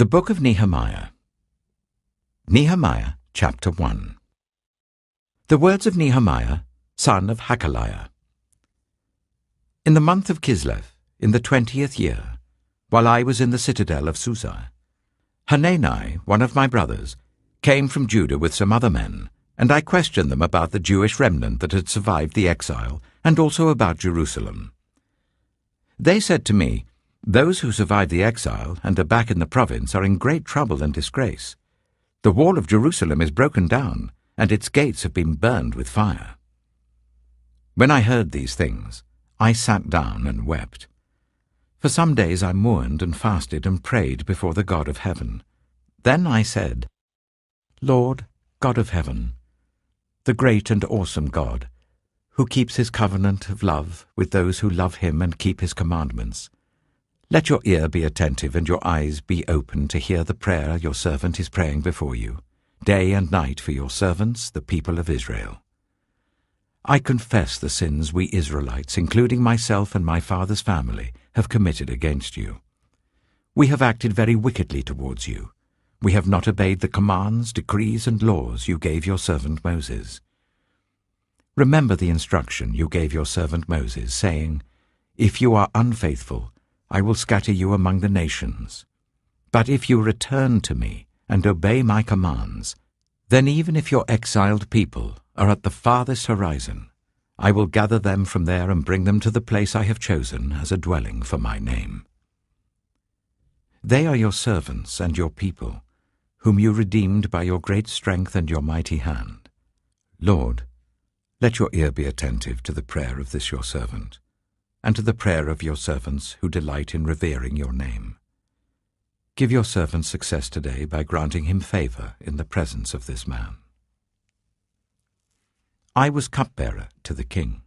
The Book of Nehemiah. Nehemiah, chapter 1. The words of Nehemiah, son of Hakaliah. In the month of Kislev, in the 20th year, while I was in the citadel of Suchet, Hanani, one of my brothers, came from Judah with some other men, and I questioned them about the Jewish remnant that had survived the exile, and also about Jerusalem. They said to me, "Those who survived the exile and are back in the province are in great trouble and disgrace. The wall of Jerusalem is broken down, and its gates have been burned with fire." When I heard these things, I sat down and wept. For some days I mourned and fasted and prayed before the God of heaven. Then I said, "Lord, God of heaven, the great and awesome God, who keeps his covenant of love with those who love him and keep his commandments, let your ear be attentive and your eyes be open to hear the prayer your servant is praying before you, day and night for your servants, the people of Israel. I confess the sins we Israelites, including myself and my father's family, have committed against you. We have acted very wickedly towards you. We have not obeyed the commands, decrees, and laws you gave your servant Moses. Remember the instruction you gave your servant Moses, saying, 'If you are unfaithful, I will scatter you among the nations. But if you return to me and obey my commands, then even if your exiled people are at the farthest horizon, I will gather them from there and bring them to the place I have chosen as a dwelling for my name. They are your servants and your people, whom you redeemed by your great strength and your mighty hand. Lord, let your ear be attentive to the prayer of this your servant, and to the prayer of your servants who delight in revering your name. Give your servant success today by granting him favor in the presence of this man." I was cupbearer to the king.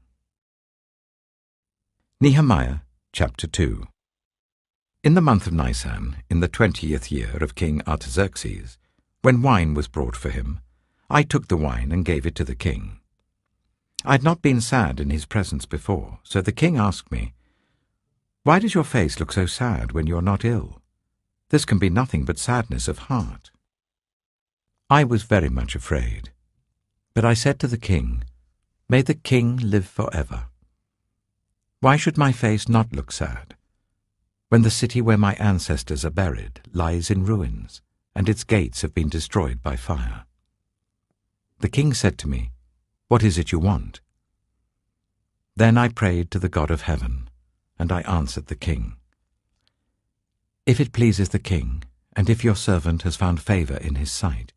Nehemiah, chapter 2. In the month of Nisan, in the 20th year of King Artaxerxes, when wine was brought for him, I took the wine and gave it to the king. I had not been sad in his presence before, so the king asked me, "Why does your face look so sad when you are not ill? This can be nothing but sadness of heart." I was very much afraid, but I said to the king, "May the king live forever. Why should my face not look sad, when the city where my ancestors are buried lies in ruins, and its gates have been destroyed by fire?" The king said to me, "What is it you want?" Then I prayed to the God of heaven, and I answered the king, "If it pleases the king, and if your servant has found favor in his sight,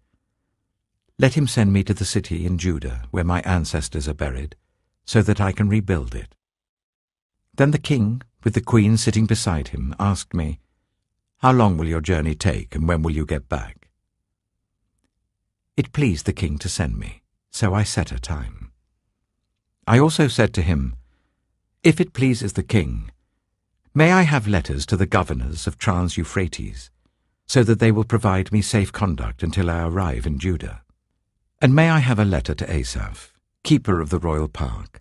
let him send me to the city in Judah where my ancestors are buried, so that I can rebuild it." Then the king, with the queen sitting beside him, asked me, "How long will your journey take, and when will you get back?" It pleased the king to send me, so I set a time. I also said to him, "If it pleases the king, may I have letters to the governors of Trans-Euphrates, so that they will provide me safe conduct until I arrive in Judah? And may I have a letter to Asaph, keeper of the royal park,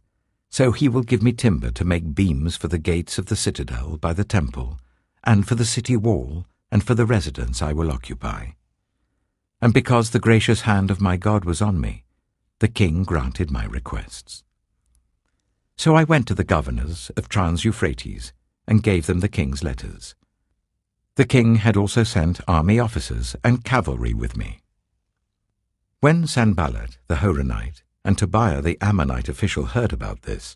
so he will give me timber to make beams for the gates of the citadel by the temple, and for the city wall, and for the residence I will occupy." And because the gracious hand of my God was on me, the king granted my requests. So I went to the governors of Trans-Euphrates and gave them the king's letters. The king had also sent army officers and cavalry with me. When Sanballat the Horonite and Tobiah the Ammonite official heard about this,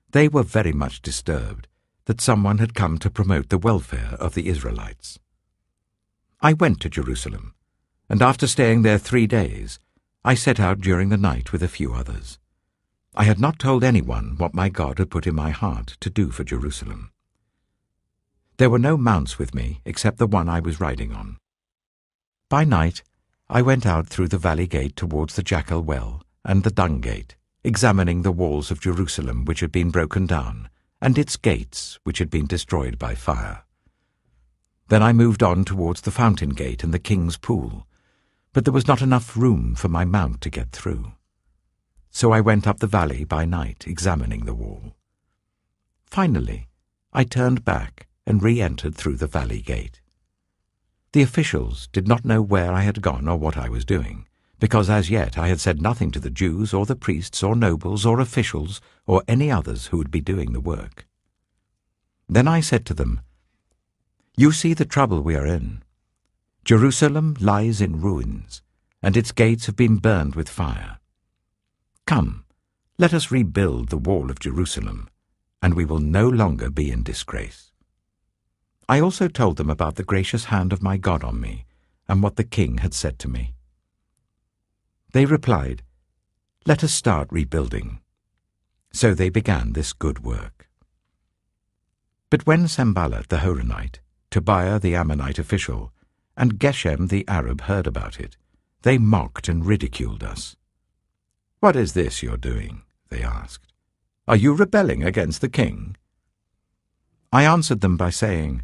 they were very much disturbed that someone had come to promote the welfare of the Israelites. I went to Jerusalem, and after staying there 3 days, I set out during the night with a few others. I had not told anyone what my God had put in my heart to do for Jerusalem. There were no mounts with me except the one I was riding on. By night, I went out through the valley gate towards the Jackal Well and the Dung Gate, examining the walls of Jerusalem which had been broken down, and its gates which had been destroyed by fire. Then I moved on towards the Fountain Gate and the King's Pool, but there was not enough room for my mount to get through. So I went up the valley by night, examining the wall. Finally, I turned back and re-entered through the valley gate. The officials did not know where I had gone or what I was doing, because as yet I had said nothing to the Jews or the priests or nobles or officials or any others who would be doing the work. Then I said to them, "You see the trouble we are in. Jerusalem lies in ruins, and its gates have been burned with fire. Come, let us rebuild the wall of Jerusalem, and we will no longer be in disgrace." I also told them about the gracious hand of my God on me, and what the king had said to me. They replied, "Let us start rebuilding." So they began this good work. But when Sanballat the Horonite, Tobiah the Ammonite official, and Geshem the Arab heard about it, they mocked and ridiculed us. "What is this you're doing?" they asked. "Are you rebelling against the king?" I answered them by saying,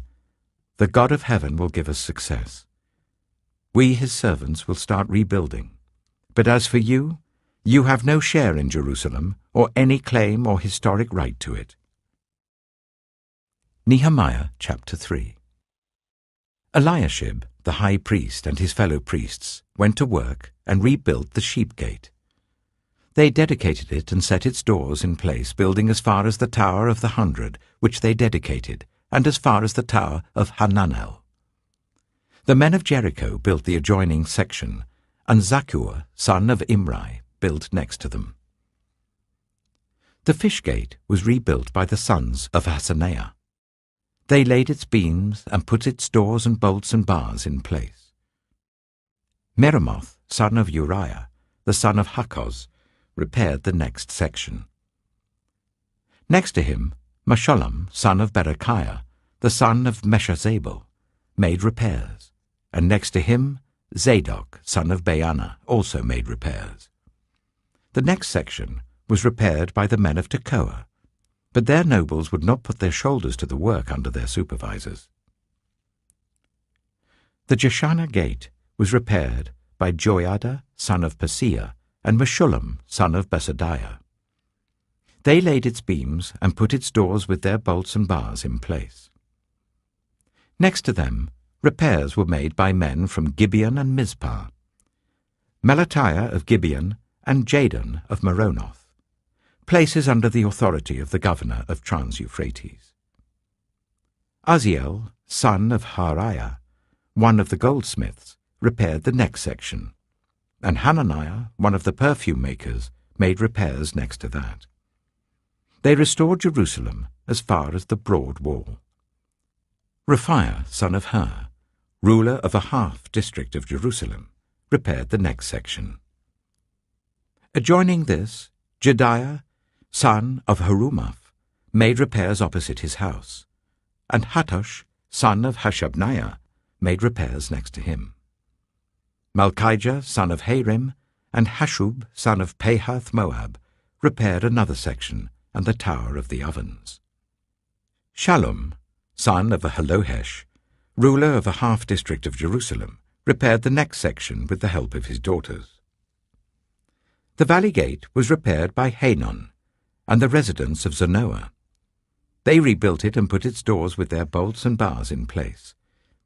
"The God of heaven will give us success. We, his servants, will start rebuilding. But as for you, you have no share in Jerusalem, or any claim or historic right to it." Nehemiah chapter 3. Eliashib, the high priest, and his fellow priests went to work and rebuilt the sheep gate. They dedicated it and set its doors in place, building as far as the Tower of the 100, which they dedicated, and as far as the Tower of Hananel. The men of Jericho built the adjoining section, and Zakkur, son of Imri, built next to them. The fish gate was rebuilt by the sons of Hassenaah. They laid its beams and put its doors and bolts and bars in place. Meremoth, son of Uriah, the son of Hakkoz, repaired the next section. Next to him, Meshullam, son of Berechiah, the son of Meshezabel, made repairs, and next to him, Zadok, son of Baana, also made repairs. The next section was repaired by the men of Tekoa, but their nobles would not put their shoulders to the work under their supervisors. The Jeshanah gate was repaired by Joiada, son of Paseah, and Meshullam, son of Besadiah. They laid its beams and put its doors with their bolts and bars in place. Next to them, repairs were made by men from Gibeon and Mizpah, Melatiah of Gibeon and Jadon of Meronoth, places under the authority of the governor of Trans-Euphrates. Uzziel, son of Hariah, one of the goldsmiths, repaired the next section, and Hananiah, one of the perfume makers, made repairs next to that. They restored Jerusalem as far as the broad wall. Raphiah, son of Hur, ruler of a half-district of Jerusalem, repaired the next section. Adjoining this, Jediah, son of Harumaph, made repairs opposite his house, and Hattush, son of Hashabniah, made repairs next to him. Malchijah, son of Harim, and Hashub, son of Pahath Moab, repaired another section and the Tower of the Ovens. Shallum, son of Halohesh, ruler of a half-district of Jerusalem, repaired the next section with the help of his daughters. The valley gate was repaired by Hanon and the residents of Zanoah. They rebuilt it and put its doors with their bolts and bars in place.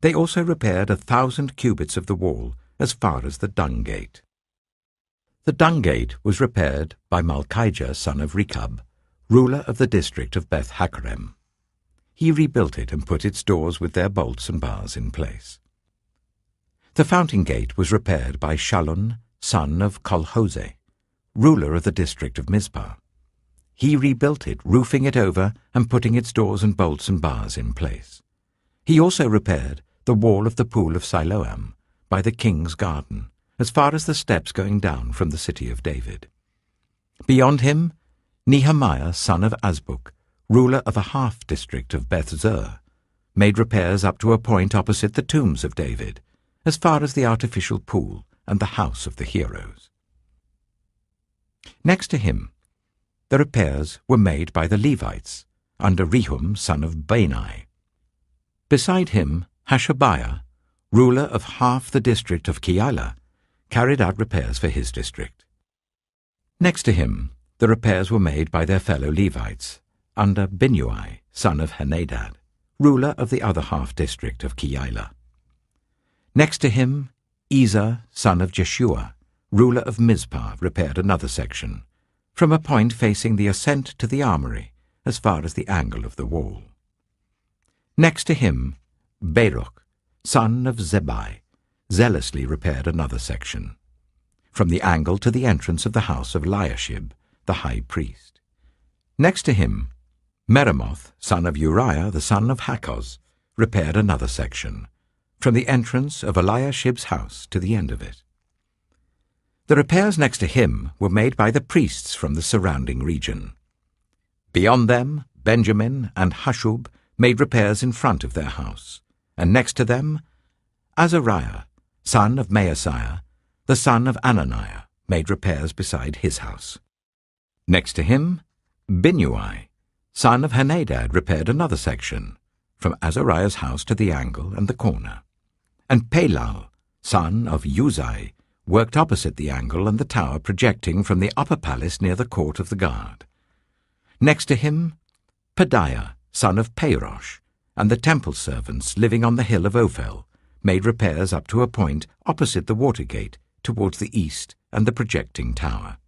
They also repaired 1,000 cubits of the wall as far as the dung gate. The dung gate was repaired by Malchijah, son of Rechab, ruler of the district of Beth Hakerem. He rebuilt it and put its doors with their bolts and bars in place. The fountain gate was repaired by Shallun, son of Colhose, ruler of the district of Mizpah. He rebuilt it, roofing it over and putting its doors and bolts and bars in place. He also repaired the wall of the pool of Siloam by the king's garden, as far as the steps going down from the city of David. Beyond him, Nehemiah, son of Azbuk, ruler of a half-district of Beth-zur, made repairs up to a point opposite the tombs of David, as far as the artificial pool and the house of the heroes. Next to him, the repairs were made by the Levites, under Rehum, son of Bani. Beside him, Hashabiah, ruler of half the district of Keilah, carried out repairs for his district. Next to him, the repairs were made by their fellow Levites, under Binnui, son of Henadad, ruler of the other half-district of Keilah. Next to him, Ezer, son of Jeshua, ruler of Mizpah, repaired another section, from a point facing the ascent to the armory, as far as the angle of the wall. Next to him, Baruch, son of Zebai, zealously repaired another section, from the angle to the entrance of the house of Eliashib, the high priest. Next to him, Meremoth, son of Uriah, the son of Hakkoz, repaired another section, from the entrance of Eliashib's house to the end of it. The repairs next to him were made by the priests from the surrounding region. Beyond them, Benjamin and Hashub made repairs in front of their house, and next to them, Azariah, son of Maaseiah, the son of Ananiah, made repairs beside his house. Next to him, Binnui, son of Henadad, repaired another section, from Azariah's house to the angle and the corner. And Palal, son of Uzai, worked opposite the angle and the tower projecting from the upper palace near the court of the guard. Next to him, Pedaiah, son of Parosh, and the temple servants living on the hill of Ophel, made repairs up to a point opposite the water gate towards the east and the projecting tower.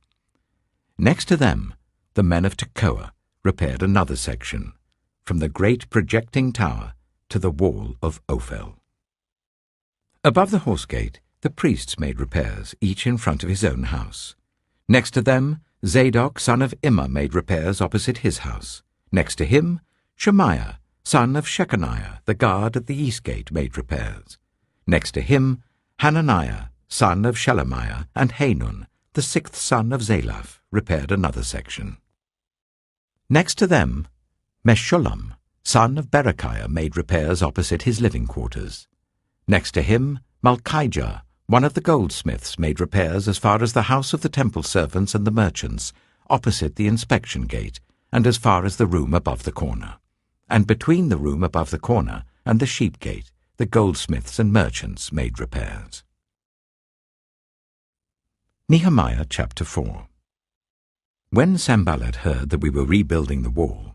Next to them, the men of Tekoa repaired another section, from the great projecting tower to the wall of Ophel. Above the horse gate, the priests made repairs, each in front of his own house. Next to them, Zadok, son of Immer, made repairs opposite his house. Next to him, Shemaiah, son of Shechaniah, the guard at the east gate, made repairs. Next to him, Hananiah, son of Shelemiah, and Hanun, the sixth son of Zalaph, repaired another section. Next to them, Meshullam, son of Berechiah, made repairs opposite his living quarters. Next to him, Malchijah, one of the goldsmiths, made repairs as far as the house of the temple servants and the merchants, opposite the inspection gate, and as far as the room above the corner. And between the room above the corner and the sheep gate, the goldsmiths and merchants made repairs. Nehemiah chapter 4. When Sanballat heard that we were rebuilding the wall,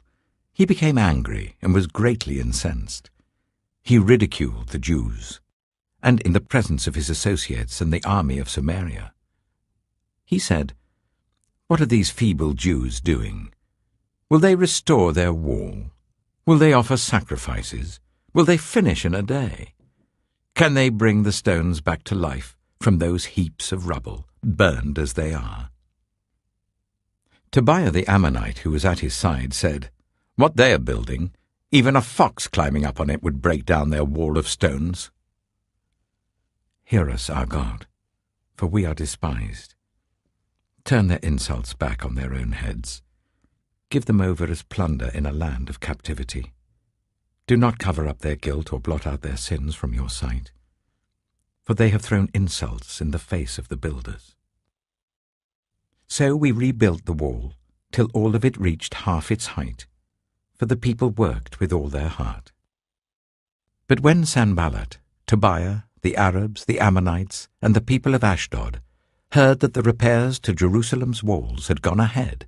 he became angry and was greatly incensed. He ridiculed the Jews, and in the presence of his associates and the army of Samaria. He said, "What are these feeble Jews doing? Will they restore their wall? Will they offer sacrifices? Will they finish in a day? Can they bring the stones back to life from those heaps of rubble, burned as they are?" Tobiah the Ammonite, who was at his side, said, "What they are building, even a fox climbing up on it would break down their wall of stones." Hear us, our God, for we are despised. Turn their insults back on their own heads. Give them over as plunder in a land of captivity. Do not cover up their guilt or blot out their sins from your sight, for they have thrown insults in the face of the builders. So we rebuilt the wall, till all of it reached half its height, for the people worked with all their heart. But when Sanballat, Tobiah, the Arabs, the Ammonites, and the people of Ashdod heard that the repairs to Jerusalem's walls had gone ahead,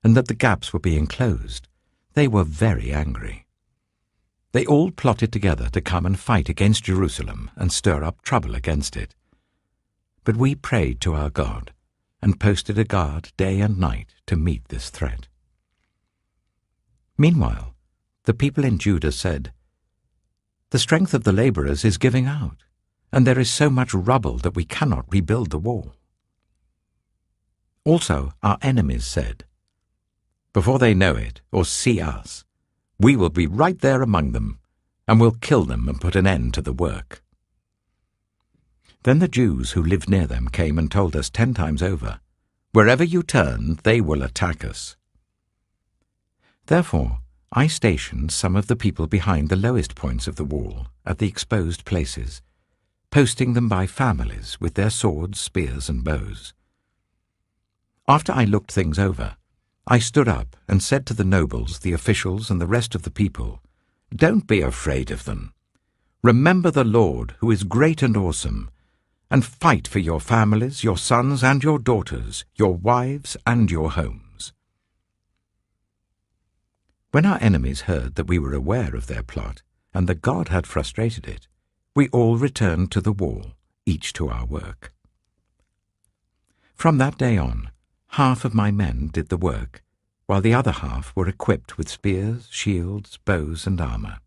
and that the gaps were being closed, they were very angry. They all plotted together to come and fight against Jerusalem and stir up trouble against it. But we prayed to our God, and posted a guard day and night to meet this threat. Meanwhile, the people in Judah said, "The strength of the laborers is giving out, and there is so much rubble that we cannot rebuild the wall." Also our enemies said, "Before they know it or see us, we will be right there among them, and will kill them and put an end to the work." Then the Jews who lived near them came and told us 10 times over, "Wherever you turn, they will attack us." Therefore I stationed some of the people behind the lowest points of the wall, at the exposed places, posting them by families with their swords, spears, and bows. After I looked things over, I stood up and said to the nobles, the officials, and the rest of the people, "Don't be afraid of them. Remember the Lord, who is great and awesome, and fight for your families, your sons and your daughters, your wives and your homes." When our enemies heard that we were aware of their plot, and that God had frustrated it, we all returned to the wall, each to our work. From that day on, half of my men did the work, while the other half were equipped with spears, shields, bows, and armor.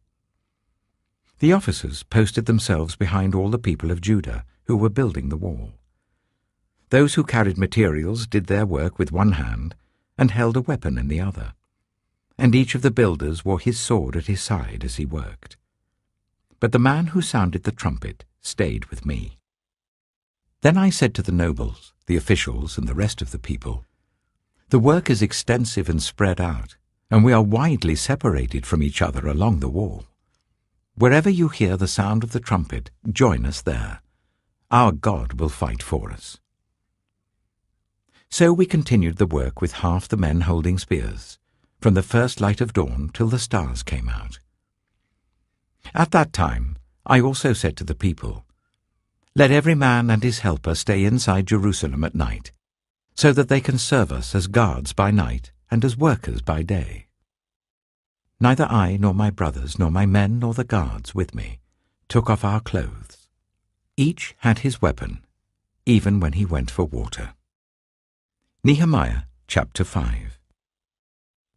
The officers posted themselves behind all the people of Judah who were building the wall. Those who carried materials did their work with one hand and held a weapon in the other, and each of the builders wore his sword at his side as he worked. But the man who sounded the trumpet stayed with me. Then I said to the nobles, the officials, and the rest of the people, "The work is extensive and spread out, and we are widely separated from each other along the wall. Wherever you hear the sound of the trumpet, join us there. Our God will fight for us." So we continued the work with half the men holding spears, from the first light of dawn till the stars came out. At that time I also said to the people, "Let every man and his helper stay inside Jerusalem at night, so that they can serve us as guards by night and as workers by day." Neither I nor my brothers nor my men nor the guards with me took off our clothes. Each had his weapon, even when he went for water. Nehemiah chapter 5.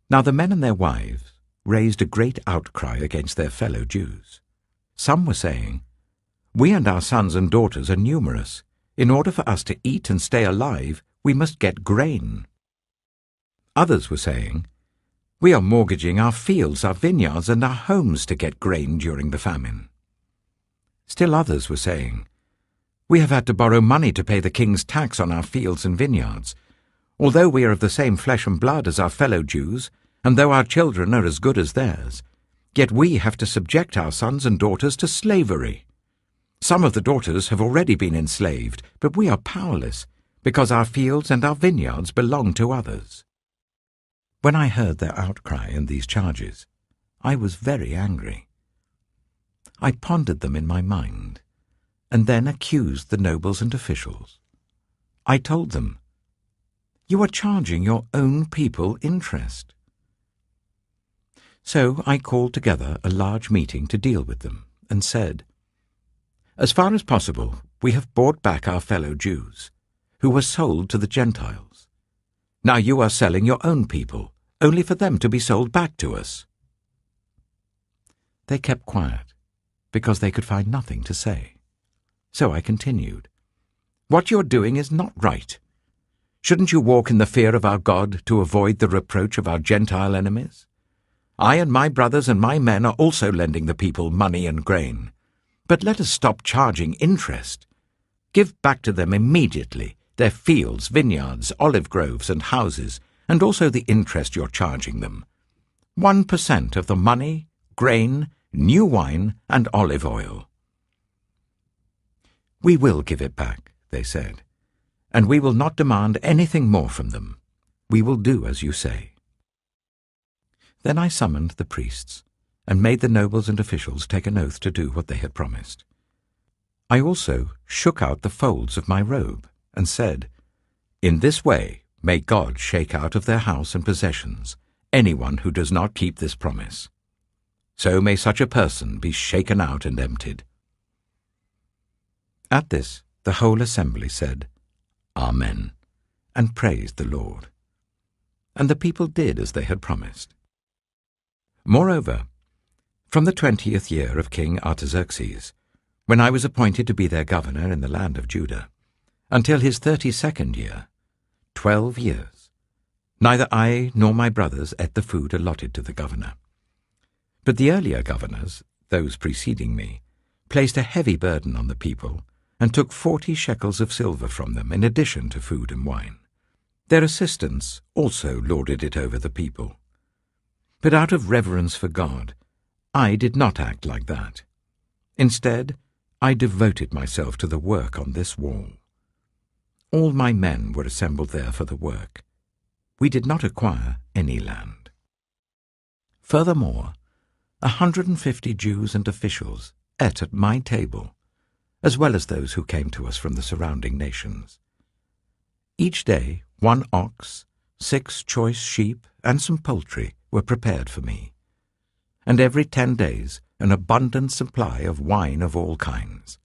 Now the men and their wives raised a great outcry against their fellow Jews. Some were saying, "We and our sons and daughters are numerous. In order for us to eat and stay alive, we must get grain." Others were saying, "We are mortgaging our fields, our vineyards, and our homes to get grain during the famine." Still others were saying, "We have had to borrow money to pay the king's tax on our fields and vineyards. Although we are of the same flesh and blood as our fellow Jews, and though our children are as good as theirs, yet we have to subject our sons and daughters to slavery. Some of the daughters have already been enslaved, but we are powerless, because our fields and our vineyards belong to others." When I heard their outcry and these charges, I was very angry. I pondered them in my mind, and then accused the nobles and officials. I told them, "You are charging your own people interest." So I called together a large meeting to deal with them, and said, "As far as possible, we have bought back our fellow Jews, who were sold to the Gentiles. Now you are selling your own people, only for them to be sold back to us." They kept quiet, because they could find nothing to say. So I continued, "What you're doing is not right. Shouldn't you walk in the fear of our God to avoid the reproach of our Gentile enemies? I and my brothers and my men are also lending the people money and grain. But let us stop charging interest. Give back to them immediately their fields, vineyards, olive groves, and houses, and also the interest you're charging them. 1% of the money, grain, new wine, and olive oil." "We will give it back," they said, "and we will not demand anything more from them. We will do as you say." Then I summoned the priests, and made the nobles and officials take an oath to do what they had promised. I also shook out the folds of my robe, and said, "In this way may God shake out of their house and possessions anyone who does not keep this promise. So may such a person be shaken out and emptied." At this the whole assembly said, "Amen," and praised the Lord. And the people did as they had promised. Moreover, from the 20th year of King Artaxerxes, when I was appointed to be their governor in the land of Judah, until his 32nd year, 12 years, neither I nor my brothers ate the food allotted to the governor. But the earlier governors, those preceding me, placed a heavy burden on the people, and took 40 shekels of silver from them in addition to food and wine. Their assistants also lorded it over the people. But out of reverence for God, I did not act like that. Instead, I devoted myself to the work on this wall. All my men were assembled there for the work. We did not acquire any land. Furthermore, 150 Jews and officials ate at my table, as well as those who came to us from the surrounding nations. Each day 1 ox, 6 choice sheep, and some poultry were prepared for me, and every 10 days an abundant supply of wine of all kinds.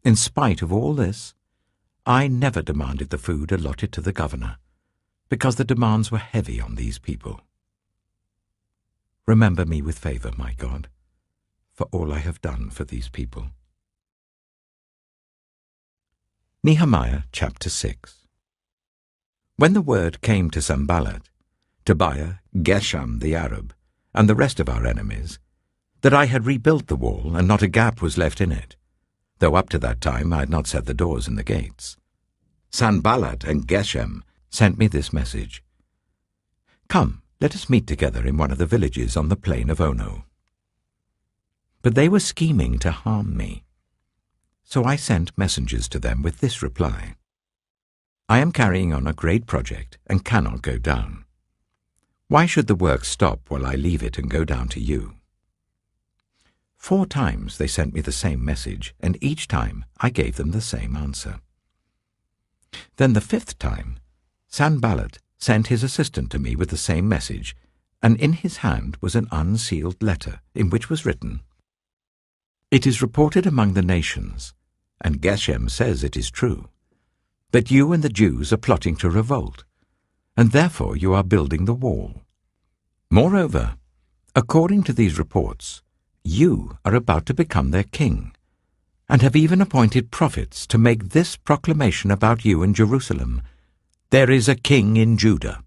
In spite of all this, I never demanded the food allotted to the governor, because the demands were heavy on these people. Remember me with favor, my God, for all I have done for these people. Nehemiah chapter 6. When the word came to Sanballat, Tobiah, Geshem the Arab, and the rest of our enemies, that I had rebuilt the wall and not a gap was left in it, though up to that time I had not set the doors and the gates, Sanballat and Geshem sent me this message: "Come, let us meet together in one of the villages on the plain of Ono." But they were scheming to harm me. So I sent messengers to them with this reply: "I am carrying on a great project and cannot go down. Why should the work stop while I leave it and go down to you?" 4 times they sent me the same message, and each time I gave them the same answer. Then the 5th time, Sanballat sent his assistant to me with the same message, and in his hand was an unsealed letter in which was written, "It is reported among the nations, and Geshem says it is true, that you and the Jews are plotting to revolt, and therefore you are building the wall. Moreover, according to these reports, you are about to become their king, and have even appointed prophets to make this proclamation about you in Jerusalem: there is a king in Judah.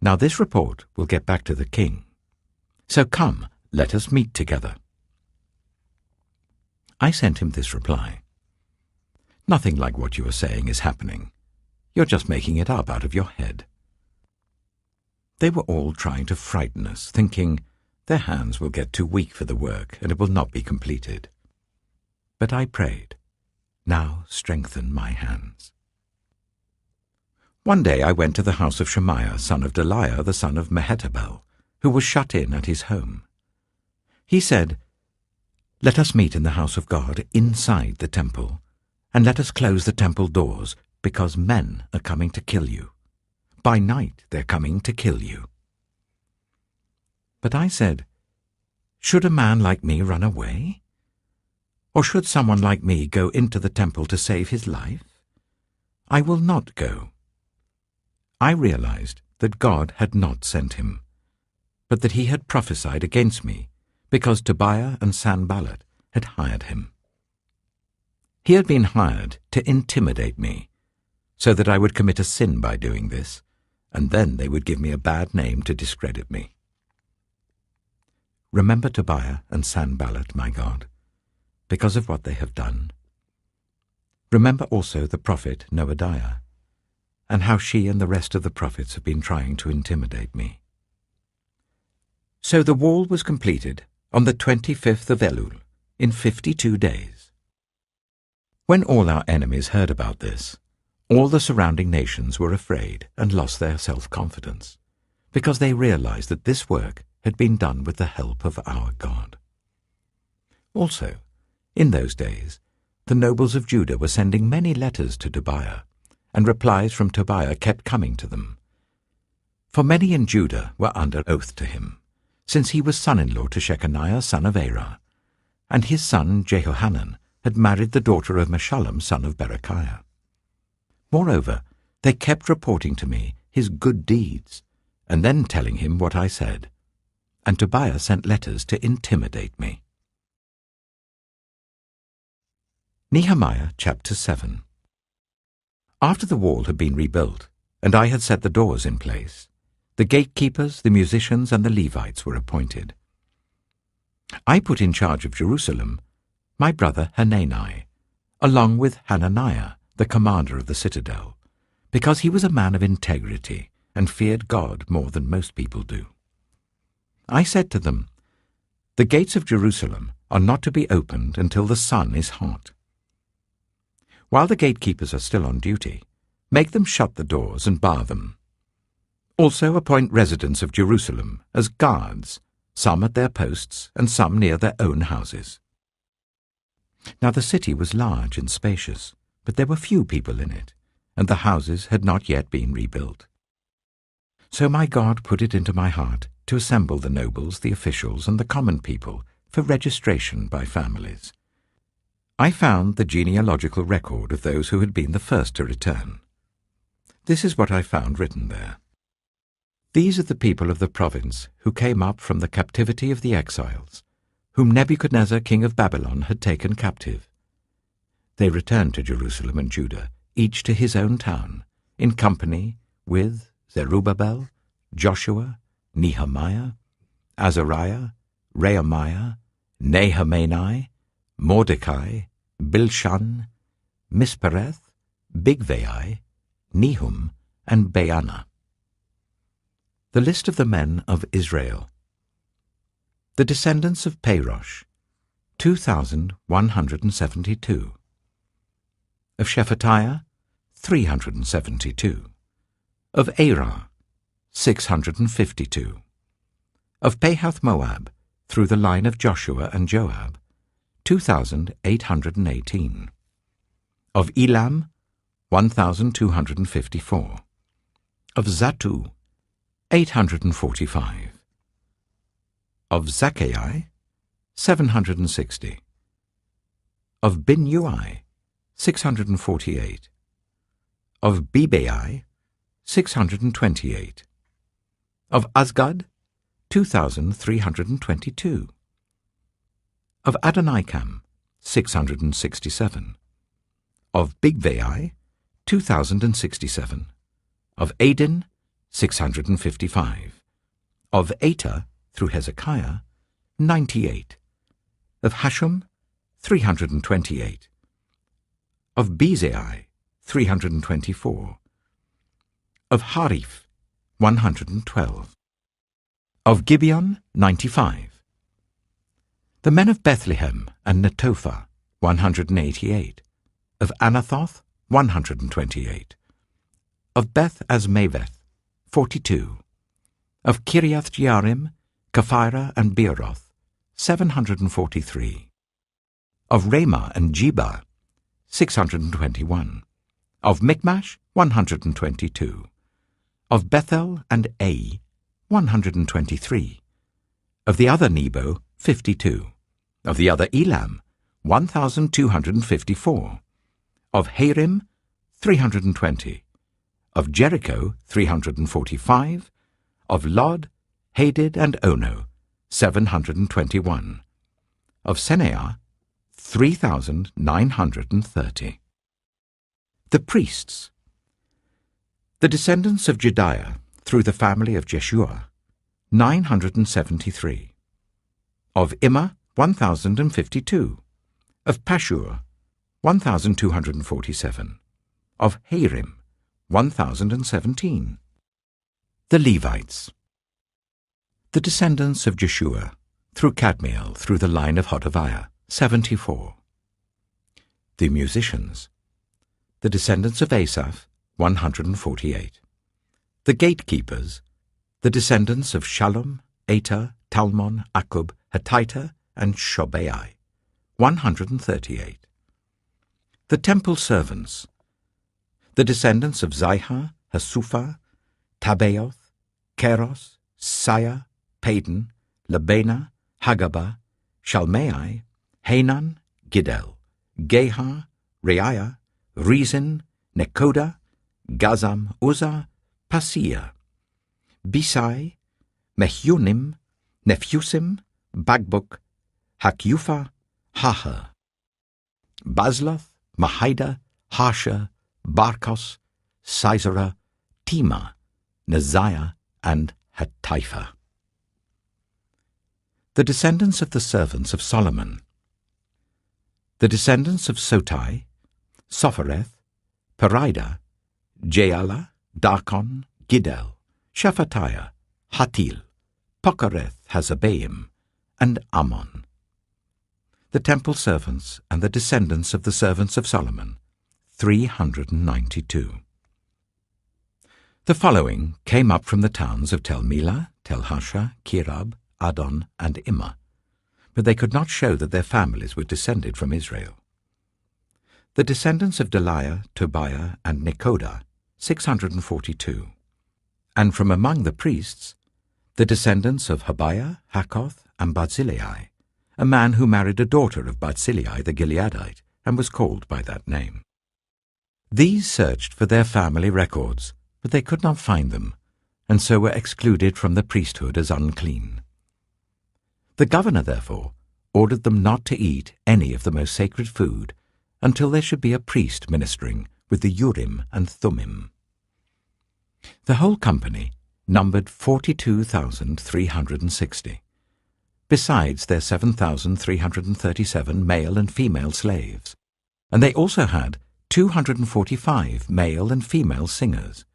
Now this report will get back to the king. So come, let us meet together." I sent him this reply: "Nothing like what you are saying is happening. You're just making it up out of your head." They were all trying to frighten us, thinking their hands will get too weak for the work and it will not be completed. But I prayed, "Now strengthen my hands." One day I went to the house of Shemaiah, son of Delaiah, the son of Mehetabel, who was shut in at his home. He said, "Let us meet in the house of God inside the temple, and let us close the temple doors, because men are coming to kill you. By night they're coming to kill you." But I said, "Should a man like me run away? Or should someone like me go into the temple to save his life? I will not go." I realized that God had not sent him, but that he had prophesied against me, because Tobiah and Sanballat had hired him. He had been hired to intimidate me, so that I would commit a sin by doing this, and then they would give me a bad name to discredit me. Remember Tobiah and Sanballat, my God, because of what they have done. Remember also the prophet Noadiah, and how she and the rest of the prophets have been trying to intimidate me. So the wall was completed on the 25th of Elul, in 52 days. When all our enemies heard about this, all the surrounding nations were afraid and lost their self-confidence, because they realized that this work had been done with the help of our God. Also, in those days, the nobles of Judah were sending many letters to Tobiah, and replies from Tobiah kept coming to them. For many in Judah were under oath to him, since he was son-in-law to Shechaniah son of Arah, and his son Jehohanan had married the daughter of Meshullam son of Berechiah. Moreover, they kept reporting to me his good deeds, and then telling him what I said, and Tobiah sent letters to intimidate me. Nehemiah chapter 7. After the wall had been rebuilt, and I had set the doors in place, the gatekeepers, the musicians, and the Levites were appointed. I put in charge of Jerusalem my brother Hanani, along with Hananiah, the commander of the citadel, because he was a man of integrity and feared God more than most people do. I said to them, "The gates of Jerusalem are not to be opened until the sun is hot. While the gatekeepers are still on duty, make them shut the doors and bar them. Also appoint residents of Jerusalem as guards, some at their posts and some near their own houses." Now the city was large and spacious, but there were few people in it, and the houses had not yet been rebuilt. So my God put it into my heart to assemble the nobles, the officials, and the common people for registration by families. I found the genealogical record of those who had been the first to return. This is what I found written there. These are the people of the province who came up from the captivity of the exiles, whom Nebuchadnezzar king of Babylon had taken captive. They returned to Jerusalem and Judah, each to his own town, in company with Zerubbabel, Joshua, Nehemiah, Azariah, Rehemiah, Nehemiah, Mordecai, Bilshan, Mispereth, Bigvai, Nehum, and Baanah. The list of the men of Israel. The descendants of Parosh, 2,172. Of Shephatiah, 372. Of Arah, 652. Of Pahath Moab, through the line of Joshua and Joab, 2,818. Of Elam, 1,254. Of Zattu, 845. Of Zaccai, 760. Of Binnui, 648. Of Bebai, 628. Of Azgad, 2,322. Of Adonikam, 667. Of Bigvai, 2,067. Of Adin, 655. Of Atah, through Hezekiah, 98. Of Hashum, 328. Of Bezai, 324. Of Hariph, 112. Of Gibeon, 95. The men of Bethlehem and Netophah, 188. Of Anathoth, 128. Of Beth Azmaveth, 42. Of Kiriath Jearim, Kephirah, and Beeroth, 743. Of Ramah and Jeba, 621. Of Michmash, 122. Of Bethel and Ai, 123. Of the other Nebo, 52. Of the other Elam, 1,254. Of Harim, 320. Of Jericho, 345. Of Lod, Hadid, and Ono, 721. Of Seneah, 3,930. The priests. The descendants of Jediah, through the family of Jeshua, 973. Of Immer, 1,052. Of Pashur, 1,247. Of Harim, 1,017. The Levites. The descendants of Jeshua, through Kadmiel, through the line of Hodaviah, 74. The musicians. The descendants of Asaph, 148. The gatekeepers. The descendants of Shallum, Atah, Talmon, Akub, Hatita, and Shobai, 138. The temple servants. The descendants of Zihah, Hasupha, Tabaoth, Keros, Saya, Padan, Labana, Hagabah, Shalmai, Hanan, Giddel, Gehar, Reiah, Rezin, Nekoda, Gazam, Uzzah, Paseah, Bisai, Mehunim, Nephusim, Bagbuk, Hakyupha, Haher, Bazloth, Mahida, Harsha, Barkos, Sisera, Tema, Neziah, and Hatipha. The descendants of the servants of Solomon. The descendants of Sotai, Sophereth, Perida, Jaala, Darkon, Giddel, Shephatiah, Hatil, Pokereth Hazabaim, and Ammon. The temple servants and the descendants of the servants of Solomon, 392. The following came up from the towns of Tel Melah, Tel Harsha, Kirab, Adon, and Immer, but they could not show that their families were descended from Israel. The descendants of Deliah, Tobiah, and Nekoda, 642. And from among the priests, the descendants of Habiah, Hakoth, and Barzillai, a man who married a daughter of Barzillai the Gileadite and was called by that name. These searched for their family records, but they could not find them, and so were excluded from the priesthood as unclean. The governor, therefore, ordered them not to eat any of the most sacred food until there should be a priest ministering with the Urim and Thummim. The whole company numbered 42,360, besides their 7,337 male and female slaves, and they also had 245 male and female singers.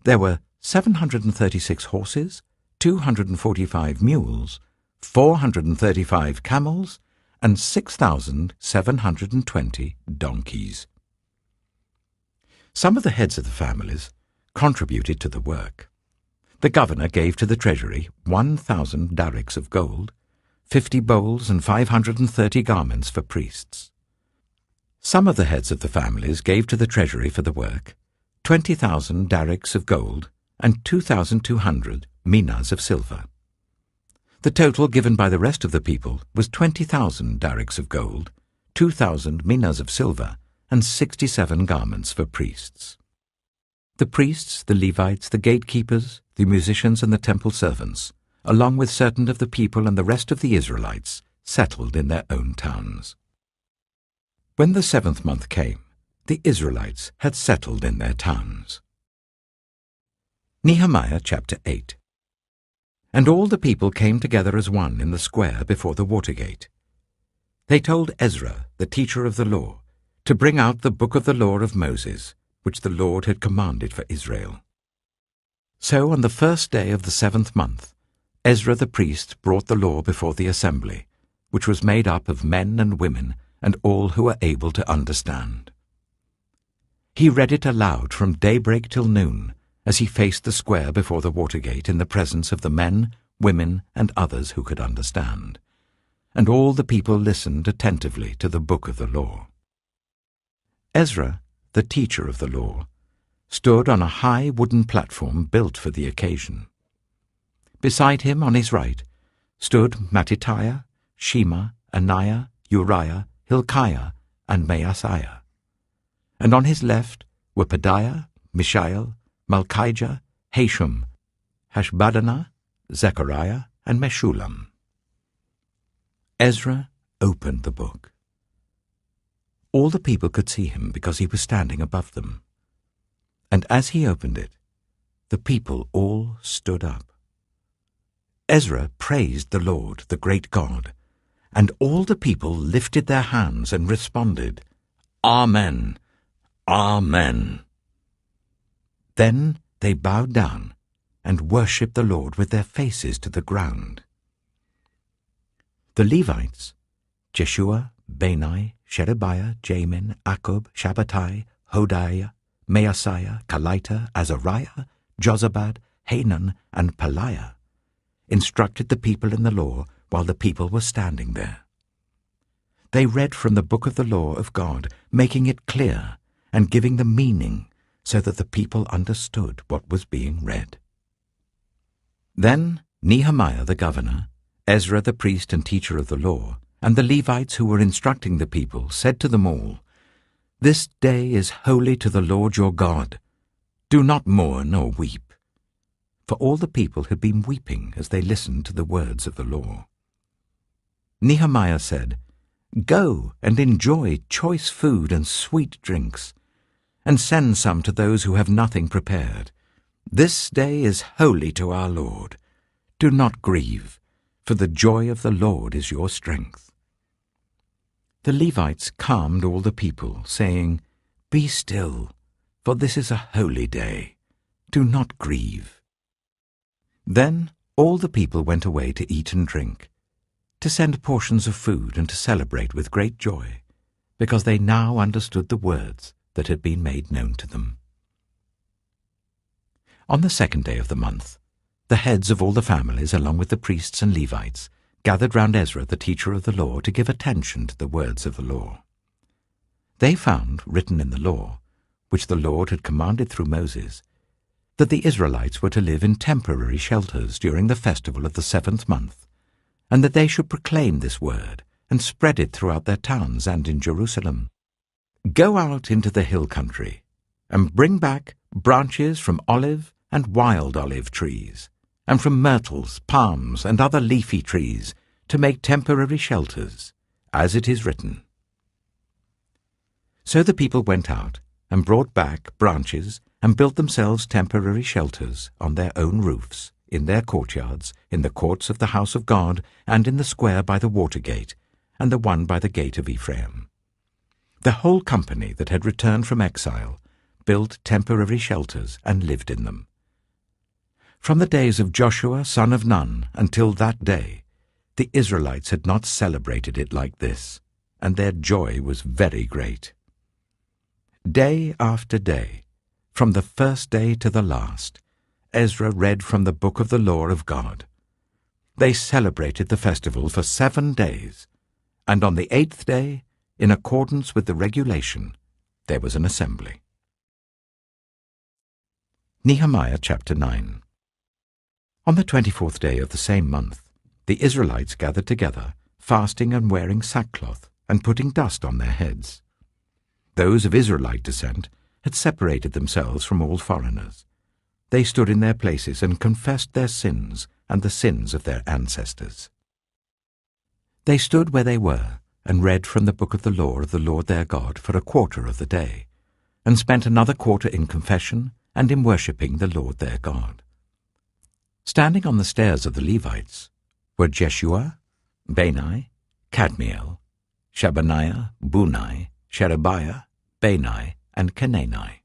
There were 736 horses, 245 mules, 435 camels, and 6,720 donkeys. Some of the heads of the families contributed to the work. The governor gave to the treasury 1,000 darics of gold, 50 bowls, and 530 garments for priests. Some of the heads of the families gave to the treasury for the work 20,000 darics of gold and 2,200 minas of silver. The total given by the rest of the people was 20,000 darics of gold, 2,000 minas of silver, and 67 garments for priests. The priests, the Levites, the gatekeepers, the musicians, and the temple servants, along with certain of the people and the rest of the Israelites, settled in their own towns. When the 7th month came, the Israelites had settled in their towns. Nehemiah chapter 8. And all the people came together as one in the square before the water gate. They told Ezra, the teacher of the law, to bring out the book of the law of Moses, which the Lord had commanded for Israel. So on the first day of the 7th month, Ezra the priest brought the law before the assembly, which was made up of men and women and all who were able to understand. He read it aloud from daybreak till noon, as he faced the square before the water gate in the presence of the men, women, and others who could understand. And all the people listened attentively to the book of the law. Ezra, the teacher of the law, stood on a high wooden platform built for the occasion. Beside him, on his right, stood Mattithiah, Shema, Ananiah, Uriah, Hilkiah, and Maaseiah. And on his left were Pedaiah, Mishael, Malchijah, Hashum, Hashbaddanah, Zechariah, and Meshullam. Ezra opened the book. All the people could see him because he was standing above them. And as he opened it, the people all stood up. Ezra praised the Lord, the great God, and all the people lifted their hands and responded, Amen, Amen. Then they bowed down and worshipped the Lord with their faces to the ground. The Levites, Jeshua, Bani, Sherebiah, Jamin, Akkub, Shabbatai, Hodiah, Maaseiah, Kelita, Azariah, Jozabad, Hanan, and Pelaiah, instructed the people in the law while the people were standing there. They read from the book of the law of God, making it clear and giving the meaning so that the people understood what was being read. Then Nehemiah the governor, Ezra the priest and teacher of the law, and the Levites who were instructing the people said to them all, This day is holy to the Lord your God. Do not mourn or weep. For all the people had been weeping as they listened to the words of the law. Nehemiah said, Go and enjoy choice food and sweet drinks, and send some to those who have nothing prepared. This day is holy to our Lord. Do not grieve, for the joy of the Lord is your strength. The Levites calmed all the people, saying, Be still, for this is a holy day. Do not grieve. Then all the people went away to eat and drink, to send portions of food and to celebrate with great joy, because they now understood the words that had been made known to them. On the 2nd day of the month, the heads of all the families, along with the priests and Levites, gathered round Ezra, the teacher of the law, to give attention to the words of the law. They found, written in the law, which the Lord had commanded through Moses, that the Israelites were to live in temporary shelters during the festival of the 7th month, and that they should proclaim this word and spread it throughout their towns and in Jerusalem. Go out into the hill country, and bring back branches from olive and wild olive trees, and from myrtles, palms, and other leafy trees, to make temporary shelters, as it is written. So the people went out and brought back branches and built themselves temporary shelters on their own roofs, in their courtyards, in the courts of the house of God, and in the square by the water gate, and the one by the gate of Ephraim. The whole company that had returned from exile built temporary shelters and lived in them. From the days of Joshua son of Nun until that day, the Israelites had not celebrated it like this, and their joy was very great. Day after day, from the first day to the last, Ezra read from the book of the law of God. They celebrated the festival for 7 days, and on the 8th day, in accordance with the regulation, there was an assembly. Nehemiah chapter 9. On the 24th day of the same month, the Israelites gathered together, fasting and wearing sackcloth, and putting dust on their heads. Those of Israelite descent had separated themselves from all foreigners. They stood in their places and confessed their sins and the sins of their ancestors. They stood where they were and read from the book of the law of the Lord their God for a quarter of the day, and spent another quarter in confession and in worshipping the Lord their God. Standing on the stairs of the Levites were Jeshua, Bani, Kadmiel, Shebaniah, Bunai, Sherebiah, Bani, and Kenani.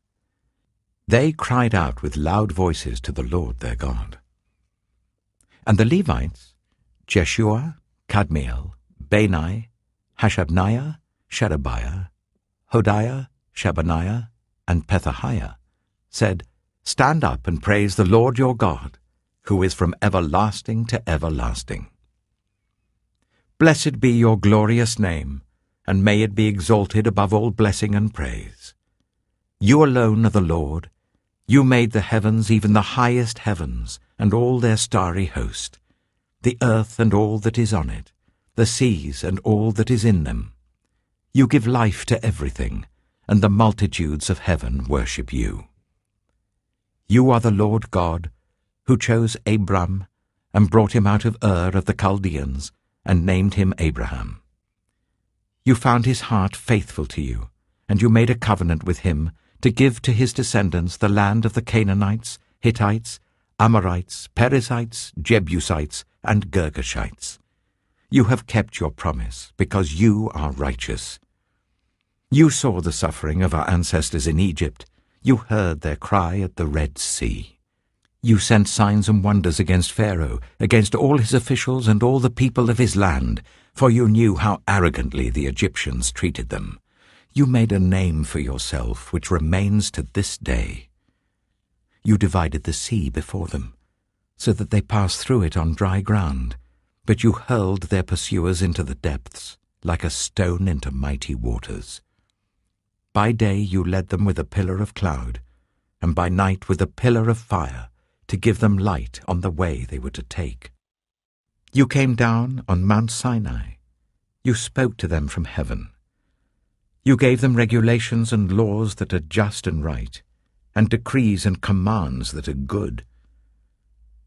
They cried out with loud voices to the Lord their God. And the Levites, Jeshua, Kadmiel, Bani, Hashabniah, Sherebiah, Hodiah, Shebaniah, and Pethahiah, said, Stand up and praise the Lord your God, who is from everlasting to everlasting. Blessed be your glorious name, and may it be exalted above all blessing and praise. You alone are the Lord. You made the heavens, even the highest heavens, and all their starry host, the earth and all that is on it, the seas and all that is in them. You give life to everything, and the multitudes of heaven worship you. You are the Lord God, who chose Abram, and brought him out of Ur of the Chaldeans, and named him Abraham. You found his heart faithful to you, and you made a covenant with him to give to his descendants the land of the Canaanites, Hittites, Amorites, Perizzites, Jebusites, and Girgashites. You have kept your promise, because you are righteous. You saw the suffering of our ancestors in Egypt. You heard their cry at the Red Sea. You sent signs and wonders against Pharaoh, against all his officials and all the people of his land, for you knew how arrogantly the Egyptians treated them. You made a name for yourself, which remains to this day. You divided the sea before them, so that they passed through it on dry ground, but you hurled their pursuers into the depths, like a stone into mighty waters. By day you led them with a pillar of cloud, and by night with a pillar of fire, to give them light on the way they were to take. You came down on Mount Sinai. You spoke to them from heaven. You gave them regulations and laws that are just and right, and decrees and commands that are good.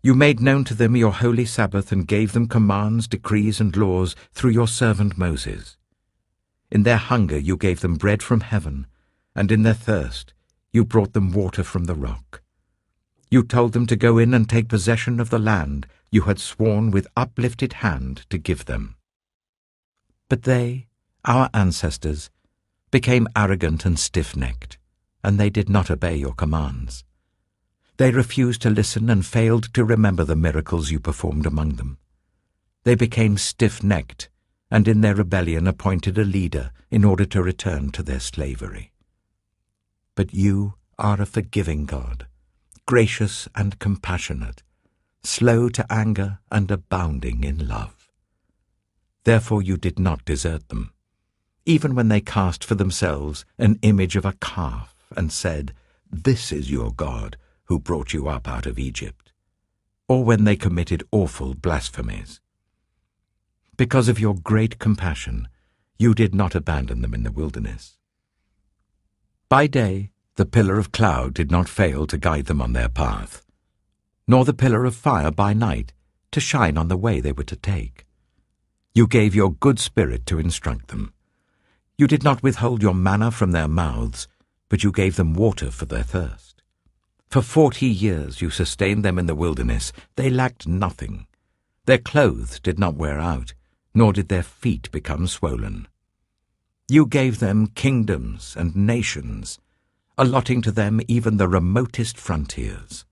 You made known to them your holy Sabbath and gave them commands, decrees, and laws through your servant Moses. In their hunger you gave them bread from heaven, and in their thirst you brought them water from the rock. You told them to go in and take possession of the land you had sworn with uplifted hand to give them. But they, our ancestors, became arrogant and stiff-necked, and they did not obey your commands. They refused to listen and failed to remember the miracles you performed among them. They became stiff-necked, and in their rebellion appointed a leader in order to return to their slavery. But you are a forgiving God, gracious and compassionate, slow to anger and abounding in love. Therefore you did not desert them, even when they cast for themselves an image of a calf and said, This is your God, who brought you up out of Egypt, or when they committed awful blasphemies. Because of your great compassion, you did not abandon them in the wilderness. By day, the pillar of cloud did not fail to guide them on their path, nor the pillar of fire by night to shine on the way they were to take. You gave your good spirit to instruct them. You did not withhold your manna from their mouths, but you gave them water for their thirst. For 40 years you sustained them in the wilderness. They lacked nothing. Their clothes did not wear out, nor did their feet become swollen. You gave them kingdoms and nations, allotting to them even the remotest frontiers.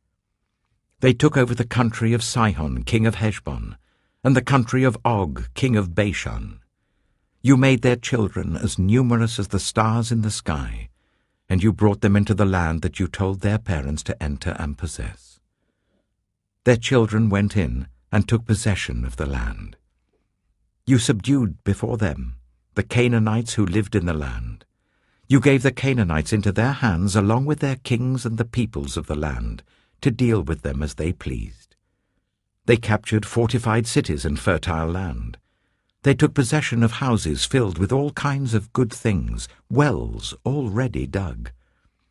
They took over the country of Sihon, king of Heshbon, and the country of Og, king of Bashan. You made their children as numerous as the stars in the sky, and you brought them into the land that you told their parents to enter and possess. Their children went in and took possession of the land. You subdued before them the Canaanites who lived in the land. You gave the Canaanites into their hands along with their kings and the peoples of the land, to deal with them as they pleased. They captured fortified cities and fertile land. They took possession of houses filled with all kinds of good things, wells already dug,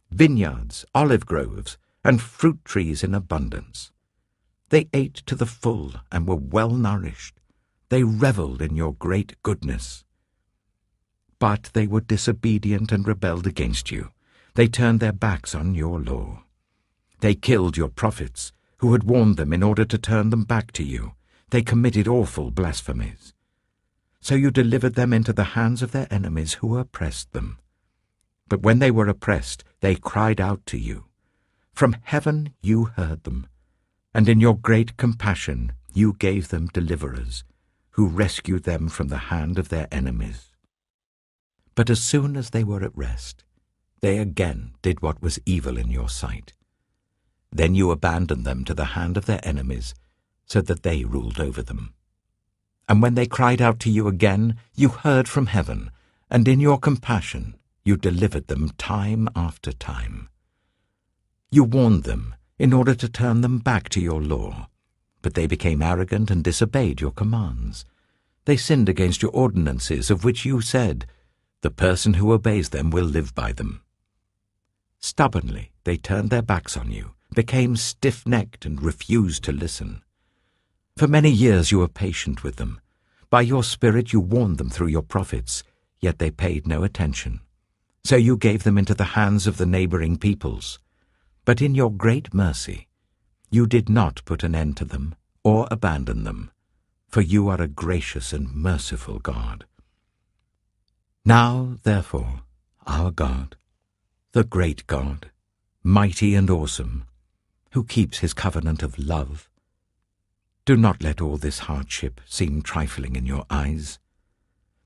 vineyards, olive groves, and fruit trees in abundance. They ate to the full and were well nourished. They reveled in your great goodness. But they were disobedient and rebelled against you. They turned their backs on your law. They killed your prophets, who had warned them in order to turn them back to you. They committed awful blasphemies. So you delivered them into the hands of their enemies who oppressed them. But when they were oppressed, they cried out to you. From heaven you heard them, and in your great compassion you gave them deliverers, who rescued them from the hand of their enemies. But as soon as they were at rest, they again did what was evil in your sight. Then you abandoned them to the hand of their enemies, so that they ruled over them. And when they cried out to you again, you heard from heaven, and in your compassion you delivered them time after time. You warned them in order to turn them back to your law, but they became arrogant and disobeyed your commands. They sinned against your ordinances, of which you said, "The person who obeys them will live by them." Stubbornly they turned their backs on you, became stiff-necked and refused to listen. For many years you were patient with them. By your Spirit you warned them through your prophets, yet they paid no attention. So you gave them into the hands of the neighboring peoples. But in your great mercy you did not put an end to them or abandon them, for you are a gracious and merciful God. Now, therefore, our God, the great God, mighty and awesome, who keeps his covenant of love, do not let all this hardship seem trifling in your eyes,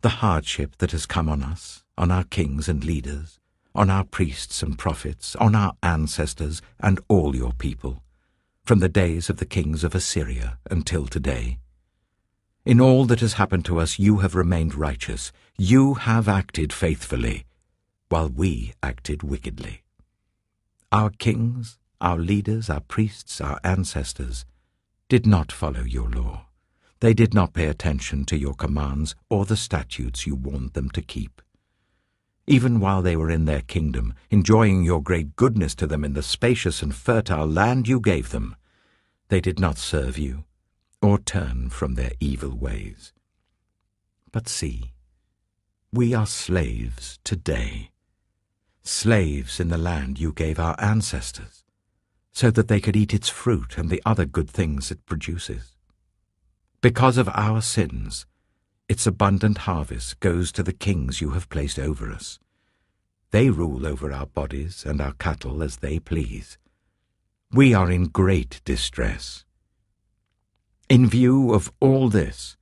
the hardship that has come on us, on our kings and leaders, on our priests and prophets, on our ancestors and all your people, from the days of the kings of Assyria until today. In all that has happened to us you have remained righteous, you have acted faithfully, while we acted wickedly. Our kings, our leaders, our priests, our ancestors did not follow your law. They did not pay attention to your commands or the statutes you warned them to keep. Even while they were in their kingdom, enjoying your great goodness to them in the spacious and fertile land you gave them, they did not serve you or turn from their evil ways. But see, we are slaves today, slaves in the land you gave our ancestors, so that they could eat its fruit and the other good things it produces. Because of our sins, its abundant harvest goes to the kings you have placed over us. They rule over our bodies and our cattle as they please. We are in great distress. In view of all this,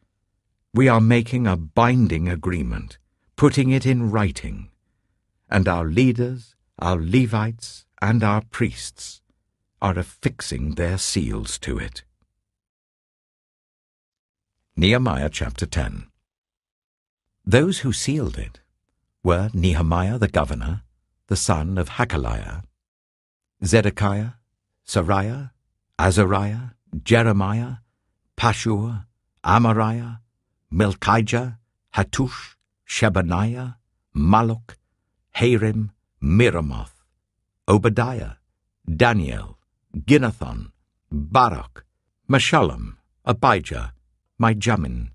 we are making a binding agreement, putting it in writing, and our leaders, our Levites, and our priests are affixing their seals to it. Nehemiah chapter 10. Those who sealed it were Nehemiah the governor, the son of Hakaliah, Zedekiah, Sariah, Azariah, Jeremiah, Pashur, Amariah, Melchijah, Hattush, Shebaniah, Malluch, Harim, Miramoth, Obadiah, Daniel, Ginnathon, Barak, Meshullam, Abijah, Mijamin,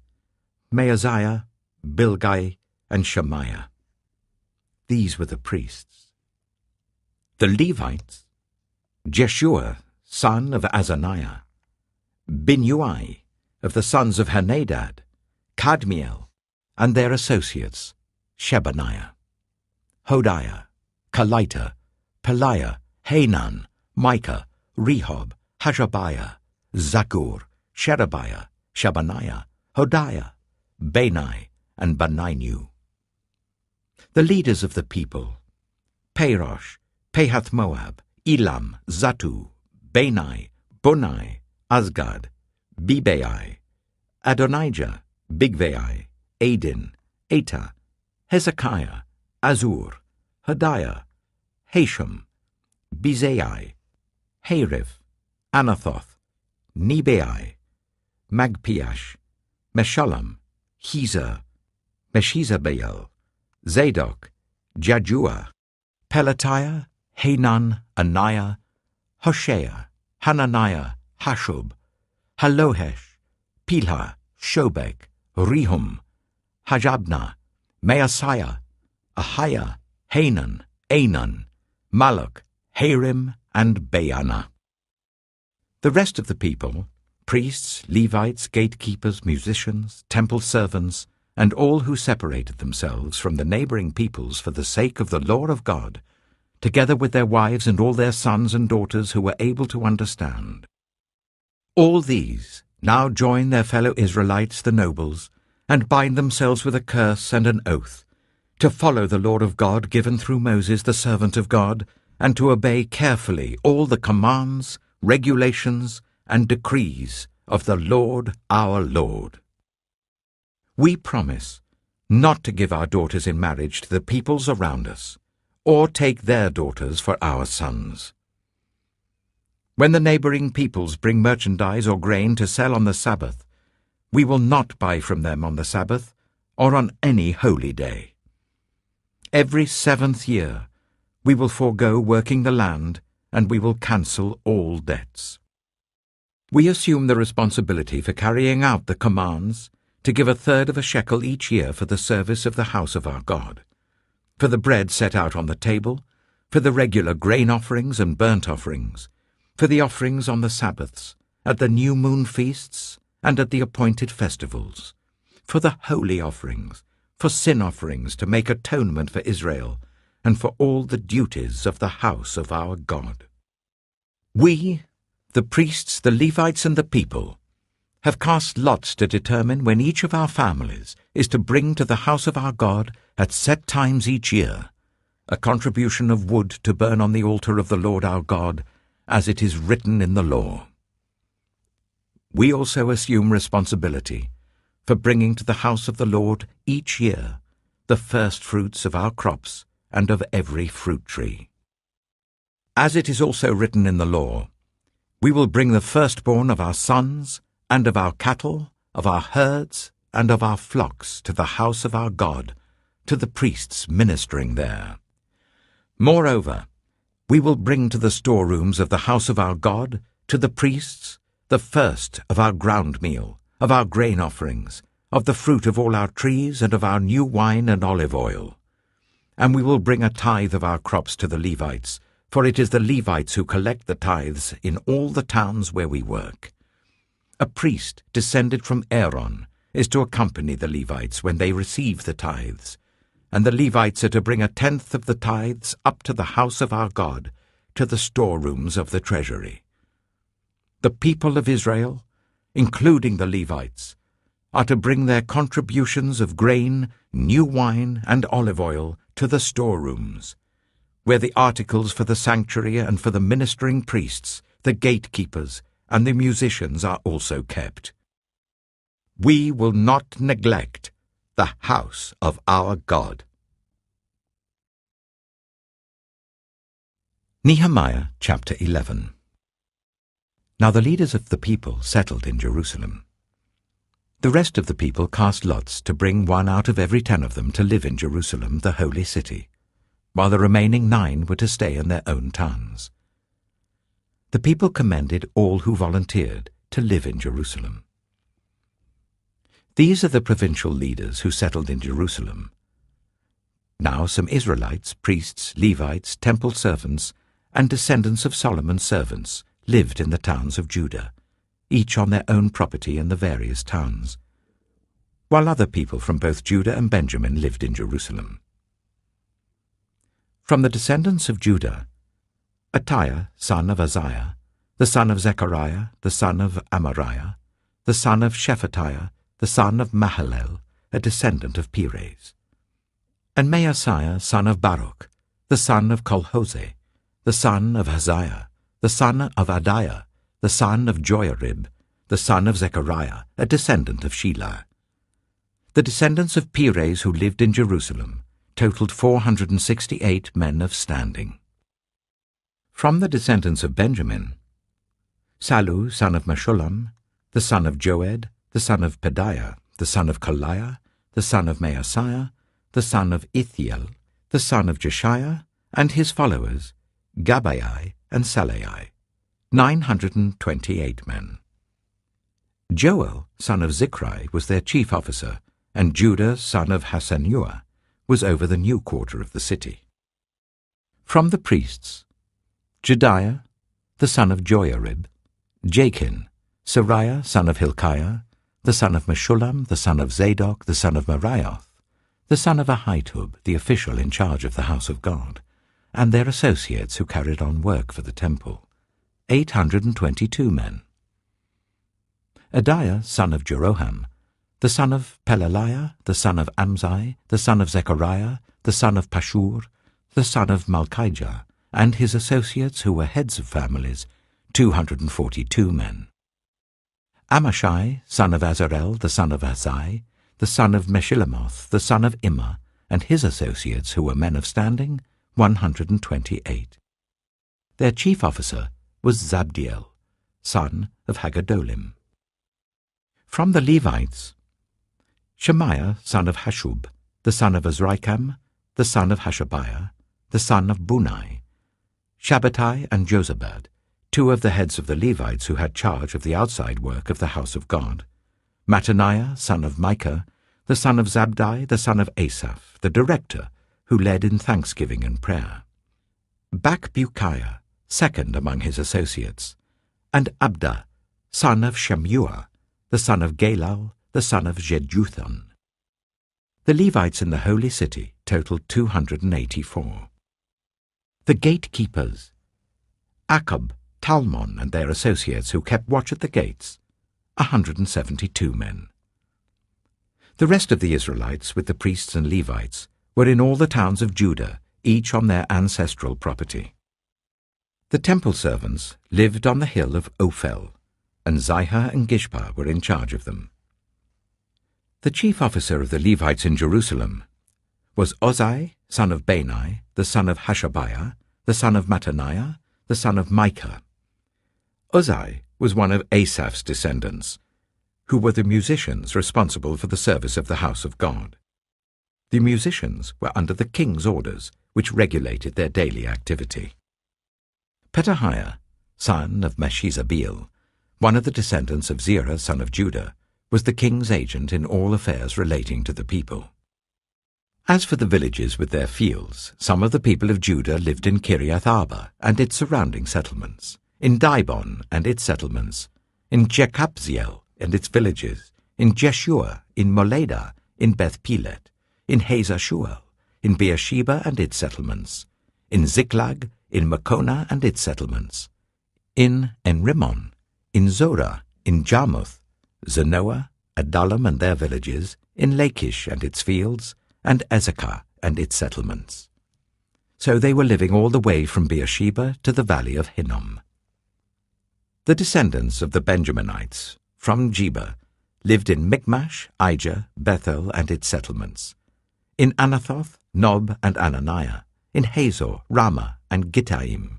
Maaziah, Bilgai, and Shemaiah. These were the priests. The Levites, Jeshua, son of Azaniah, Binnui, of the sons of Henadad, Kadmiel, and their associates, Shebaniah, Hodiah, Kelita, Peliah, Hanan, Micah, Rehob, Hashabiah, Zakkur, Sherebiah, Shebaniah, Hodiah, Bani, and Beninu. The leaders of the people, Parosh, Pahath-Moab, Elam, Zatu, Bani, Bunai, Azgad, Bebai, Adonijah, Bigvai, Adin, Eta, Hezekiah, Azur, Hodiah, Hashem, Bezai, Harif, Anathoth, Nebai, Magpiash, Meshullam, Hezer, Meshezabeel, Zadok, Jadua, Pelatiah, Hanan, Anaiah, Hoshea, Hananiah, Hashub, Halohesh, Pilha, Shobek, Rehum, Hajabna, Maaseiah, Ahiah, Hanan, Anan, Malluch, Harim, and Baanah. The rest of the people, priests, Levites, gatekeepers, musicians, temple servants, and all who separated themselves from the neighboring peoples for the sake of the law of God, together with their wives and all their sons and daughters who were able to understand. All these now join their fellow Israelites, the nobles, and bind themselves with a curse and an oath, to follow the law of God given through Moses, the servant of God, and to obey carefully all the commands, regulations, and decrees of the Lord our Lord. We promise not to give our daughters in marriage to the peoples around us, or take their daughters for our sons. When the neighboring peoples bring merchandise or grain to sell on the Sabbath, we will not buy from them on the Sabbath or on any holy day. Every 7th year we will forego working the land, and we will cancel all debts. We assume the responsibility for carrying out the commands to give 1/3 of a shekel each year for the service of the house of our God, for the bread set out on the table, for the regular grain offerings and burnt offerings, for the offerings on the Sabbaths, at the new moon feasts, and at the appointed festivals, for the holy offerings, for sin offerings to make atonement for Israel, and for all the duties of the house of our God. We, the priests, the Levites, and the people, have cast lots to determine when each of our families is to bring to the house of our God at set times each year a contribution of wood to burn on the altar of the Lord our God, as it is written in the law. We also assume responsibility for bringing to the house of the Lord each year the first fruits of our crops and of every fruit tree. As it is also written in the law, we will bring the firstborn of our sons and of our cattle, of our herds, and of our flocks to the house of our God, to the priests ministering there. Moreover, we will bring to the storerooms of the house of our God, to the priests, the first of our ground meal, of our grain offerings, of the fruit of all our trees, and of our new wine and olive oil. And we will bring a tithe of our crops to the Levites, for it is the Levites who collect the tithes in all the towns where we work. A priest descended from Aaron is to accompany the Levites when they receive the tithes, and the Levites are to bring 1/10 of the tithes up to the house of our God, to the storerooms of the treasury. The people of Israel, including the Levites, are to bring their contributions of grain, new wine, and olive oil to the storerooms, where the articles for the sanctuary and for the ministering priests, the gatekeepers, and the musicians are also kept. We will not neglect the house of our God. Nehemiah chapter 11. Now the leaders of the people settled in Jerusalem. The rest of the people cast lots to bring one out of every 10 of them to live in Jerusalem, the holy city, while the remaining 9 were to stay in their own towns. The people commended all who volunteered to live in Jerusalem. These are the provincial leaders who settled in Jerusalem. Now some Israelites, priests, Levites, temple servants, and descendants of Solomon's servants lived in the towns of Judah, each on their own property in the various towns, while other people from both Judah and Benjamin lived in Jerusalem. From the descendants of Judah, Attiah, son of Uzziah, the son of Zechariah, the son of Amariah, the son of Shephatiah, the son of Mahalalel, a descendant of Perez, and Maaseiah, son of Baruch, the son of Colhose, the son of Haziah, the son of Adiah, the son of Joiarib, the son of Zechariah, a descendant of Shelah. The descendants of Perez who lived in Jerusalem totaled 468 men of standing. From the descendants of Benjamin, Sallu, son of Meshullam, the son of Joed, the son of Pedaiah, the son of Kaliah, the son of Maaseiah, the son of Ithiel, the son of Jeshiah, and his followers, Gabbai and Salai, 928 men. Joel, son of Zichri, was their chief officer, and Judah, son of Hasenuah, was over the new quarter of the city. From the priests, Jedaiah, the son of Joiarib, Jachin, Sariah, son of Hilkiah, the son of Meshullam, the son of Zadok, the son of Merioth, the son of Ahitub, the official in charge of the house of God, and their associates who carried on work for the temple, 822 men. Adiah, son of Jeroham, the son of Pelaliah, the son of Amzai, the son of Zechariah, the son of Pashur, the son of Malchijah, and his associates who were heads of families, 242 men. Amashai, son of Azarel, the son of Azai, the son of Meshillemoth, the son of Immer, and his associates who were men of standing, 128. Their chief officer was Zabdiel, son of Haggadolim. From the Levites, Shemaiah, son of Hashub, the son of Azrikam, the son of Hashabiah, the son of Bunai, Shabbatai and Jozabad, 2 of the heads of the Levites who had charge of the outside work of the house of God, Mattaniah, son of Micah, the son of Zabdi, the son of Asaph, the director, who led in thanksgiving and prayer, Bakbukiah, second among his associates, and Abda, son of Shammua, the son of Galal, the son of Jeduthun. The Levites in the holy city totaled 284. The gatekeepers, Akab, Talmon, and their associates who kept watch at the gates, 172 men. The rest of the Israelites, with the priests and Levites, were in all the towns of Judah, each on their ancestral property. The temple servants lived on the hill of Ophel, and Zihah and Gishpa were in charge of them. The chief officer of the Levites in Jerusalem was Ozai, son of Bani, the son of Hashabiah, the son of Mattaniah, the son of Micah. Ozai was one of Asaph's descendants, who were the musicians responsible for the service of the house of God. The musicians were under the king's orders, which regulated their daily activity. Petahiah, son of Meshezabeel, one of the descendants of Zerah, son of Judah, was the king's agent in all affairs relating to the people. As for the villages with their fields, some of the people of Judah lived in Kiriath Arba and its surrounding settlements, in Dibon and its settlements, in Jekabziel and its villages, in Jeshua, in Moleda, in Beth Pelet, in Hazar Shual, in Beersheba and its settlements, in Ziklag, in Makona and its settlements, in Enrimmon, in Zorah, in Jarmuth, Zanoah, Adullam and their villages, in Lachish and its fields, and Ezekah and its settlements. So they were living all the way from Beersheba to the valley of Hinnom. The descendants of the Benjaminites, from Geba, lived in Michmash, Ijah, Bethel and its settlements, in Anathoth, Nob and Ananiah, in Hazor, Ramah and Gittaim,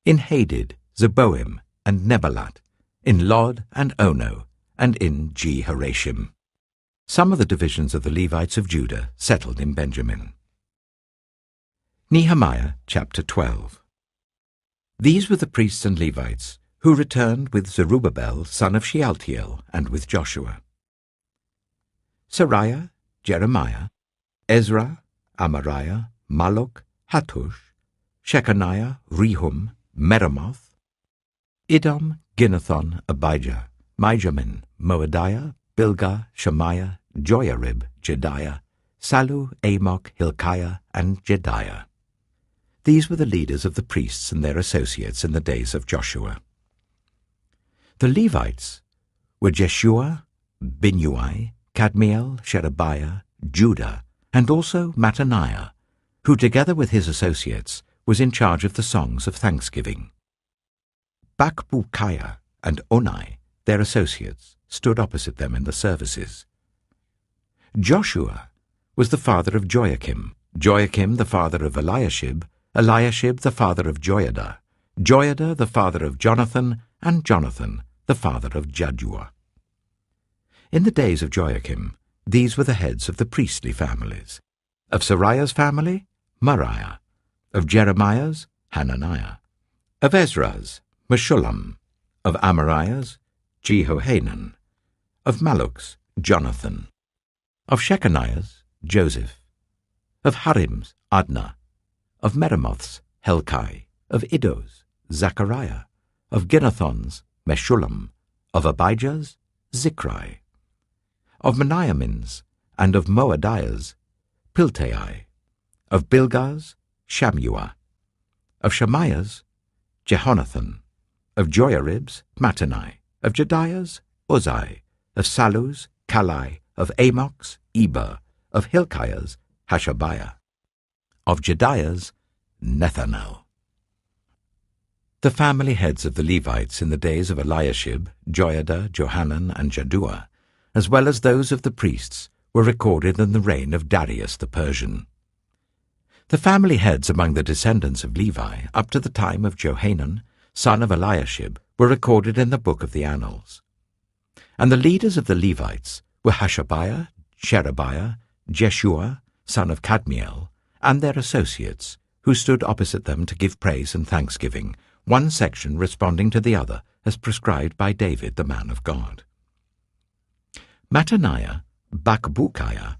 in Hadid, Zeboim, and Nebalat, in Lod and Ono, and in Jehoshim. Some of the divisions of the Levites of Judah settled in Benjamin. Nehemiah chapter 12. These were the priests and Levites who returned with Zerubbabel son of Shealtiel and with Joshua: Seraiah, Jeremiah, Ezra, Amariah, Malluch, Hattush, Shechaniah, Rehum, Meremoth, Idom, Ginnethon, Abijah, Mijamin, Moadiah, Bilgah, Shemaiah, Joiarib, Jedaiah, Sallu, Amok, Hilkiah, and Jedaiah. These were the leaders of the priests and their associates in the days of Joshua. The Levites were Jeshua, Binnui, Kadmiel, Sherebiah, Judah, and also Mattaniah, who together with his associates was in charge of the songs of thanksgiving. Bakbukiah and Onai, their associates, stood opposite them in the services. Joshua was the father of Joachim, Joachim the father of Eliashib, Eliashib the father of Joiada, Joiada the father of Jonathan, and Jonathan the father of Jaddua. In the days of Joachim, these were the heads of the priestly families. Of Seraiah's family, Moriah; of Jeremiah's, Hananiah; of Ezra's, Meshullam; of Amariah's, Jehohanan; of Malluch's, Jonathan; of Shechaniah's, Joseph; of Harim's, Adnah; of Meremoth's, Helkai; of Iddo's, Zechariah; of Ginnethon's, Meshullam; of Abijah's, Zichri; of Meniamin's, and of Moadiah's, Piltai; of Bilgah's, Shammua; of Shemaiah's, Jehonathan; of Joiarib's, Mattani; of Jedaiah's, Uzai; of Sallu's, Kalai; of Amok's, Eber; of Hilkiah's, Hashabiah; of Jedaiah's, Nethanel. The family heads of the Levites in the days of Eliashib, Joiada, Johanan, and Jaddua, as well as those of the priests, were recorded in the reign of Darius the Persian. The family heads among the descendants of Levi up to the time of Johanan, son of Eliashib, were recorded in the book of the Annals. And the leaders of the Levites were Hashabiah, Sherebiah, Jeshua, son of Kadmiel, and their associates, who stood opposite them to give praise and thanksgiving, one section responding to the other as prescribed by David the man of God. Mattaniah, Bakbukiah,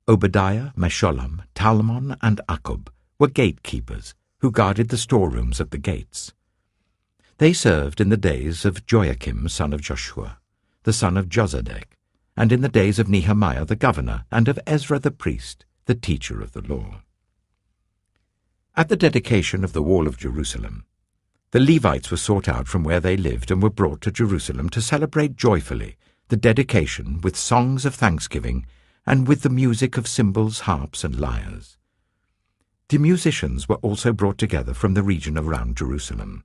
Obadiah, Meshullam, Talmon, and Akkub were gatekeepers who guarded the storerooms at the gates. They served in the days of Joachim son of Joshua, the son of Josedek, and in the days of Nehemiah the governor, and of Ezra the priest, the teacher of the law. At the dedication of the wall of Jerusalem, the Levites were sought out from where they lived and were brought to Jerusalem to celebrate joyfully the dedication with songs of thanksgiving and with the music of cymbals, harps, and lyres. The musicians were also brought together from the region around Jerusalem,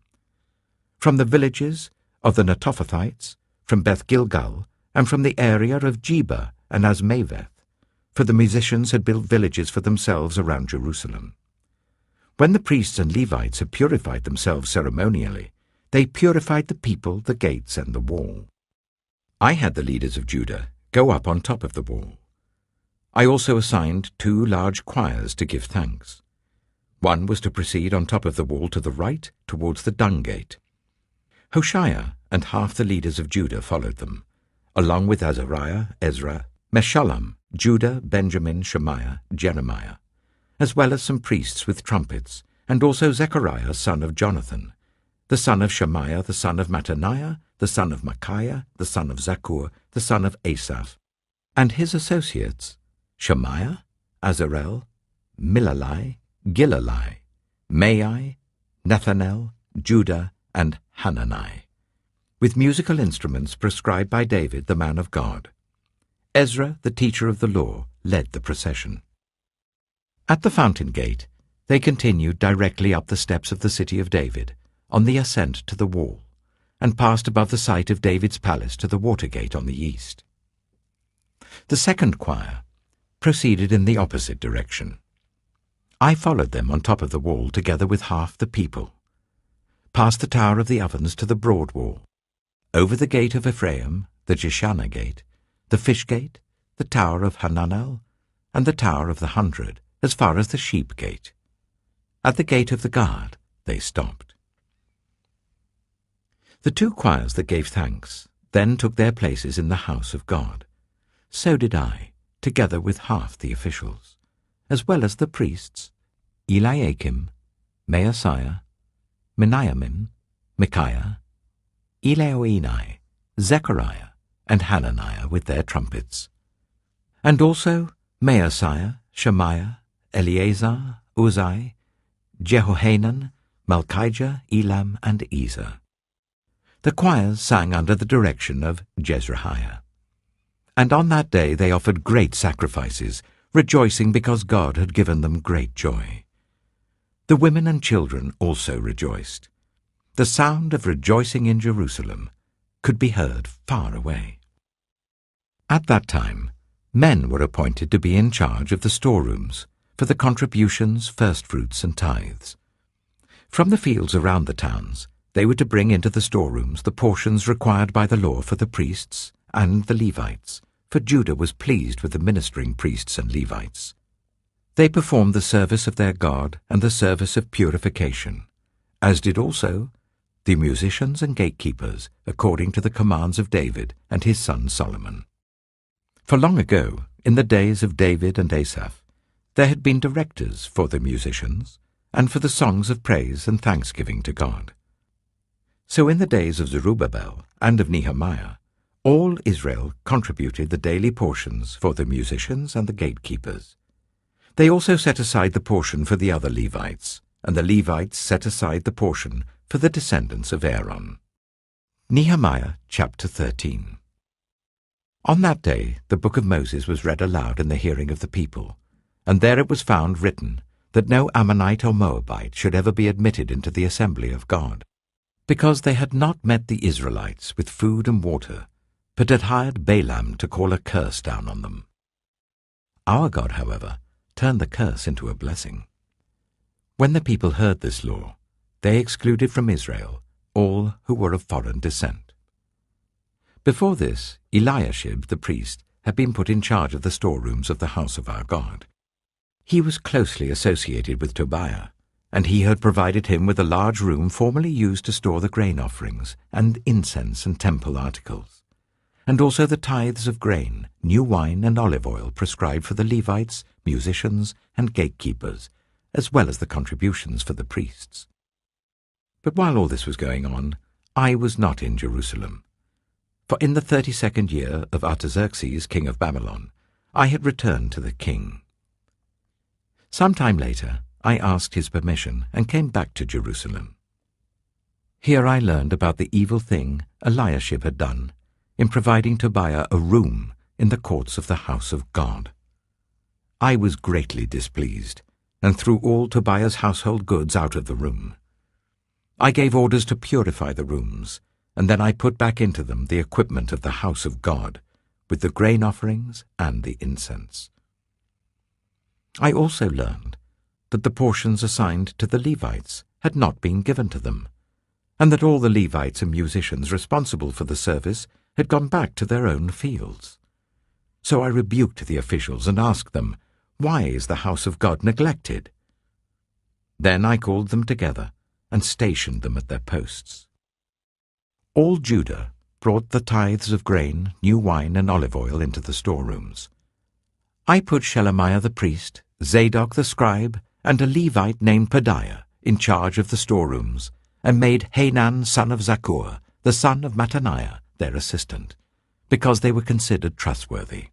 from the villages of the Netophathites, from Beth Gilgal, and from the area of Geba and Azmaveth, for the musicians had built villages for themselves around Jerusalem. When the priests and Levites had purified themselves ceremonially, they purified the people, the gates, and the wall. I had the leaders of Judah go up on top of the wall. I also assigned 2 large choirs to give thanks. One was to proceed on top of the wall to the right, towards the dung gate. Hoshea and half the leaders of Judah followed them, along with Azariah, Ezra, Meshullam, Judah, Benjamin, Shemaiah, Jeremiah, as well as some priests with trumpets, and also Zechariah son of Jonathan, the son of Shemaiah, the son of Mattaniah, the son of Micaiah, the son of Zakkur, the son of Asaph, and his associates, Shemaiah, Azarel, Milalai, Gilalai, Maai, Nethanel, Judah, and Hanani, with musical instruments prescribed by David the man of God. Ezra, the teacher of the law, led the procession. At the fountain gate, they continued directly up the steps of the city of David, on the ascent to the wall, and passed above the site of David's palace to the water gate on the east. The second choir proceeded in the opposite direction. I followed them on top of the wall together with half the people. past the Tower of the Ovens to the broad wall, over the gate of Ephraim, the Jeshanah gate, the fish gate, the Tower of Hananel, and the Tower of the 100, as far as the sheep gate. At the gate of the guard they stopped. The 2 choirs that gave thanks then took their places in the house of God. So did I, together with half the officials, as well as the priests, Eliakim, Maaseiah, Meniamin, Micaiah, Elioenai, Zechariah, and Hananiah with their trumpets, and also Maaseiah, Shemaiah, Eleazar, Uzai, Jehohanan, Malchijah, Elam, and Ezer. The choirs sang under the direction of Jezreiah. And on that day they offered great sacrifices, rejoicing because God had given them great joy. The women and children also rejoiced. The sound of rejoicing in Jerusalem could be heard far away. At that time, men were appointed to be in charge of the storerooms for the contributions, firstfruits, and tithes. From the fields around the towns, they were to bring into the storerooms the portions required by the law for the priests and the Levites, for Judah was pleased with the ministering priests and Levites. They performed the service of their God and the service of purification, as did also the musicians and gatekeepers, according to the commands of David and his son Solomon. For long ago, in the days of David and Asaph, there had been directors for the musicians and for the songs of praise and thanksgiving to God. So in the days of Zerubbabel and of Nehemiah, all Israel contributed the daily portions for the musicians and the gatekeepers. They also set aside the portion for the other Levites, and the Levites set aside the portion for the descendants of Aaron. Nehemiah chapter 13. On that day the book of Moses was read aloud in the hearing of the people, and there it was found written that no Ammonite or Moabite should ever be admitted into the assembly of God, because they had not met the Israelites with food and water, but had hired Balaam to call a curse down on them. Our God, however, turned the curse into a blessing. When the people heard this law, they excluded from Israel all who were of foreign descent. Before this, Eliashib the priest had been put in charge of the storerooms of the house of our God. He was closely associated with Tobiah, and he had provided him with a large room formerly used to store the grain offerings and incense and temple articles, and also the tithes of grain, new wine, and olive oil prescribed for the Levites, musicians, and gatekeepers, as well as the contributions for the priests. But while all this was going on, I was not in Jerusalem. For in the 32nd year of Artaxerxes, king of Babylon, I had returned to the king. Some time later, I asked his permission and came back to Jerusalem. Here I learned about the evil thing Eliashib had done in providing Tobiah a room in the courts of the house of God. I was greatly displeased, and threw all Tobiah's household goods out of the room. I gave orders to purify the rooms, and then I put back into them the equipment of the house of God, with the grain offerings and the incense. I also learned that the portions assigned to the Levites had not been given to them, and that all the Levites and musicians responsible for the service had gone back to their own fields. So I rebuked the officials and asked them, "Why is the house of God neglected?" Then I called them together and stationed them at their posts. All Judah brought the tithes of grain, new wine, and olive oil into the storerooms. I put Shelemiah the priest, Zadok the scribe, and a Levite named Pedaiah in charge of the storerooms, and made Hanan son of Zakkur, the son of Mattaniah, their assistant, because they were considered trustworthy.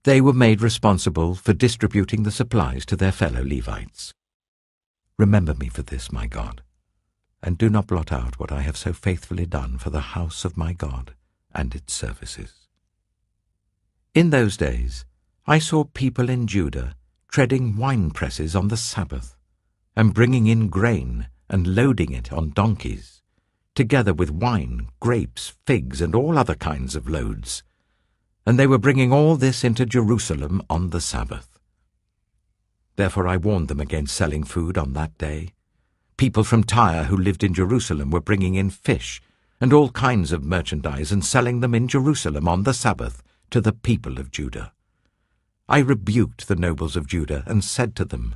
They were made responsible for distributing the supplies to their fellow Levites. Remember me for this, my God, and do not blot out what I have so faithfully done for the house of my God and its services. In those days I saw people in Judah treading wine presses on the Sabbath, and bringing in grain and loading it on donkeys, together with wine, grapes, figs, and all other kinds of loads. And they were bringing all this into Jerusalem on the Sabbath. Therefore I warned them against selling food on that day, People from Tyre who lived in Jerusalem were bringing in fish and all kinds of merchandise and selling them in Jerusalem on the Sabbath to the people of Judah. I rebuked the nobles of Judah and said to them,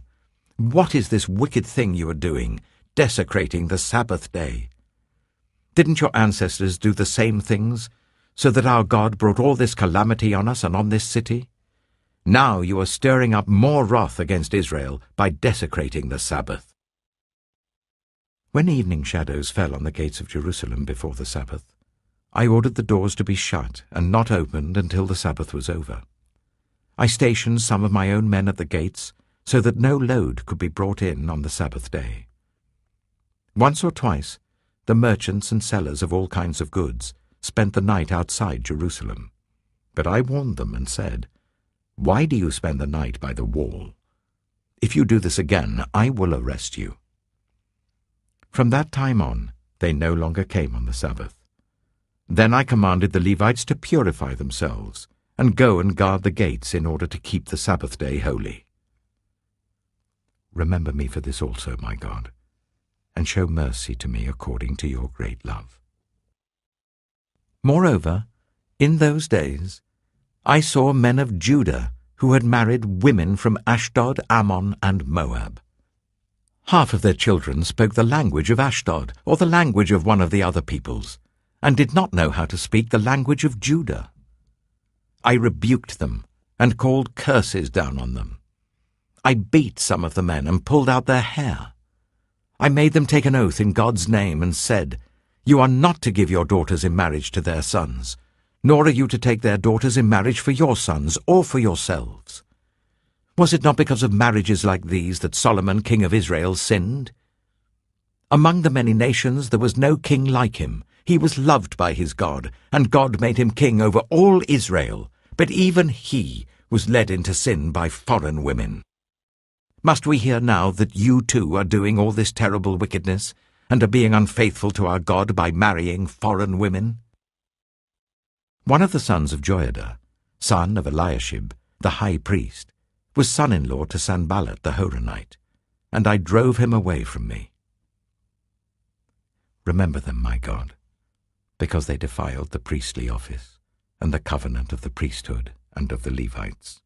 "What is this wicked thing you are doing, desecrating the Sabbath day? Didn't your ancestors do the same things, so that our God brought all this calamity on us and on this city? Now you are stirring up more wrath against Israel by desecrating the Sabbath." When evening shadows fell on the gates of Jerusalem before the Sabbath, I ordered the doors to be shut and not opened until the Sabbath was over. I stationed some of my own men at the gates so that no load could be brought in on the Sabbath day. Once or twice, the merchants and sellers of all kinds of goods spent the night outside Jerusalem. But I warned them and said, "Why do you spend the night by the wall? If you do this again, I will arrest you." From that time on, they no longer came on the Sabbath. Then I commanded the Levites to purify themselves and go and guard the gates in order to keep the Sabbath day holy. Remember me for this also, my God, and show mercy to me according to your great love. Moreover, in those days, I saw men of Judah who had married women from Ashdod, Ammon, and Moab. Half of their children spoke the language of Ashdod or the language of one of the other peoples, and did not know how to speak the language of Judah. I rebuked them and called curses down on them. I beat some of the men and pulled out their hair. I made them take an oath in God's name and said, "You are not to give your daughters in marriage to their sons, nor are you to take their daughters in marriage for your sons or for yourselves." Was it not because of marriages like these that Solomon, king of Israel, sinned? Among the many nations there was no king like him. He was loved by his God, and God made him king over all Israel. But even he was led into sin by foreign women. Must we hear now that you too are doing all this terrible wickedness, and are being unfaithful to our God by marrying foreign women? One of the sons of Joiada, son of Eliashib, the high priest, was son-in-law to Sanballat the Horonite, and I drove him away from me. Remember them, my God, because they defiled the priestly office and the covenant of the priesthood and of the Levites.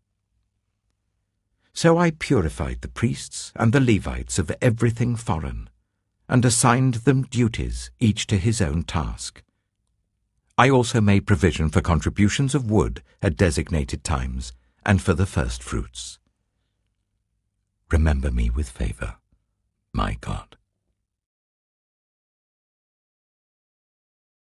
So I purified the priests and the Levites of everything foreign, and assigned them duties, each to his own task. I also made provision for contributions of wood at designated times, and for the first fruits. Remember me with favor, my God.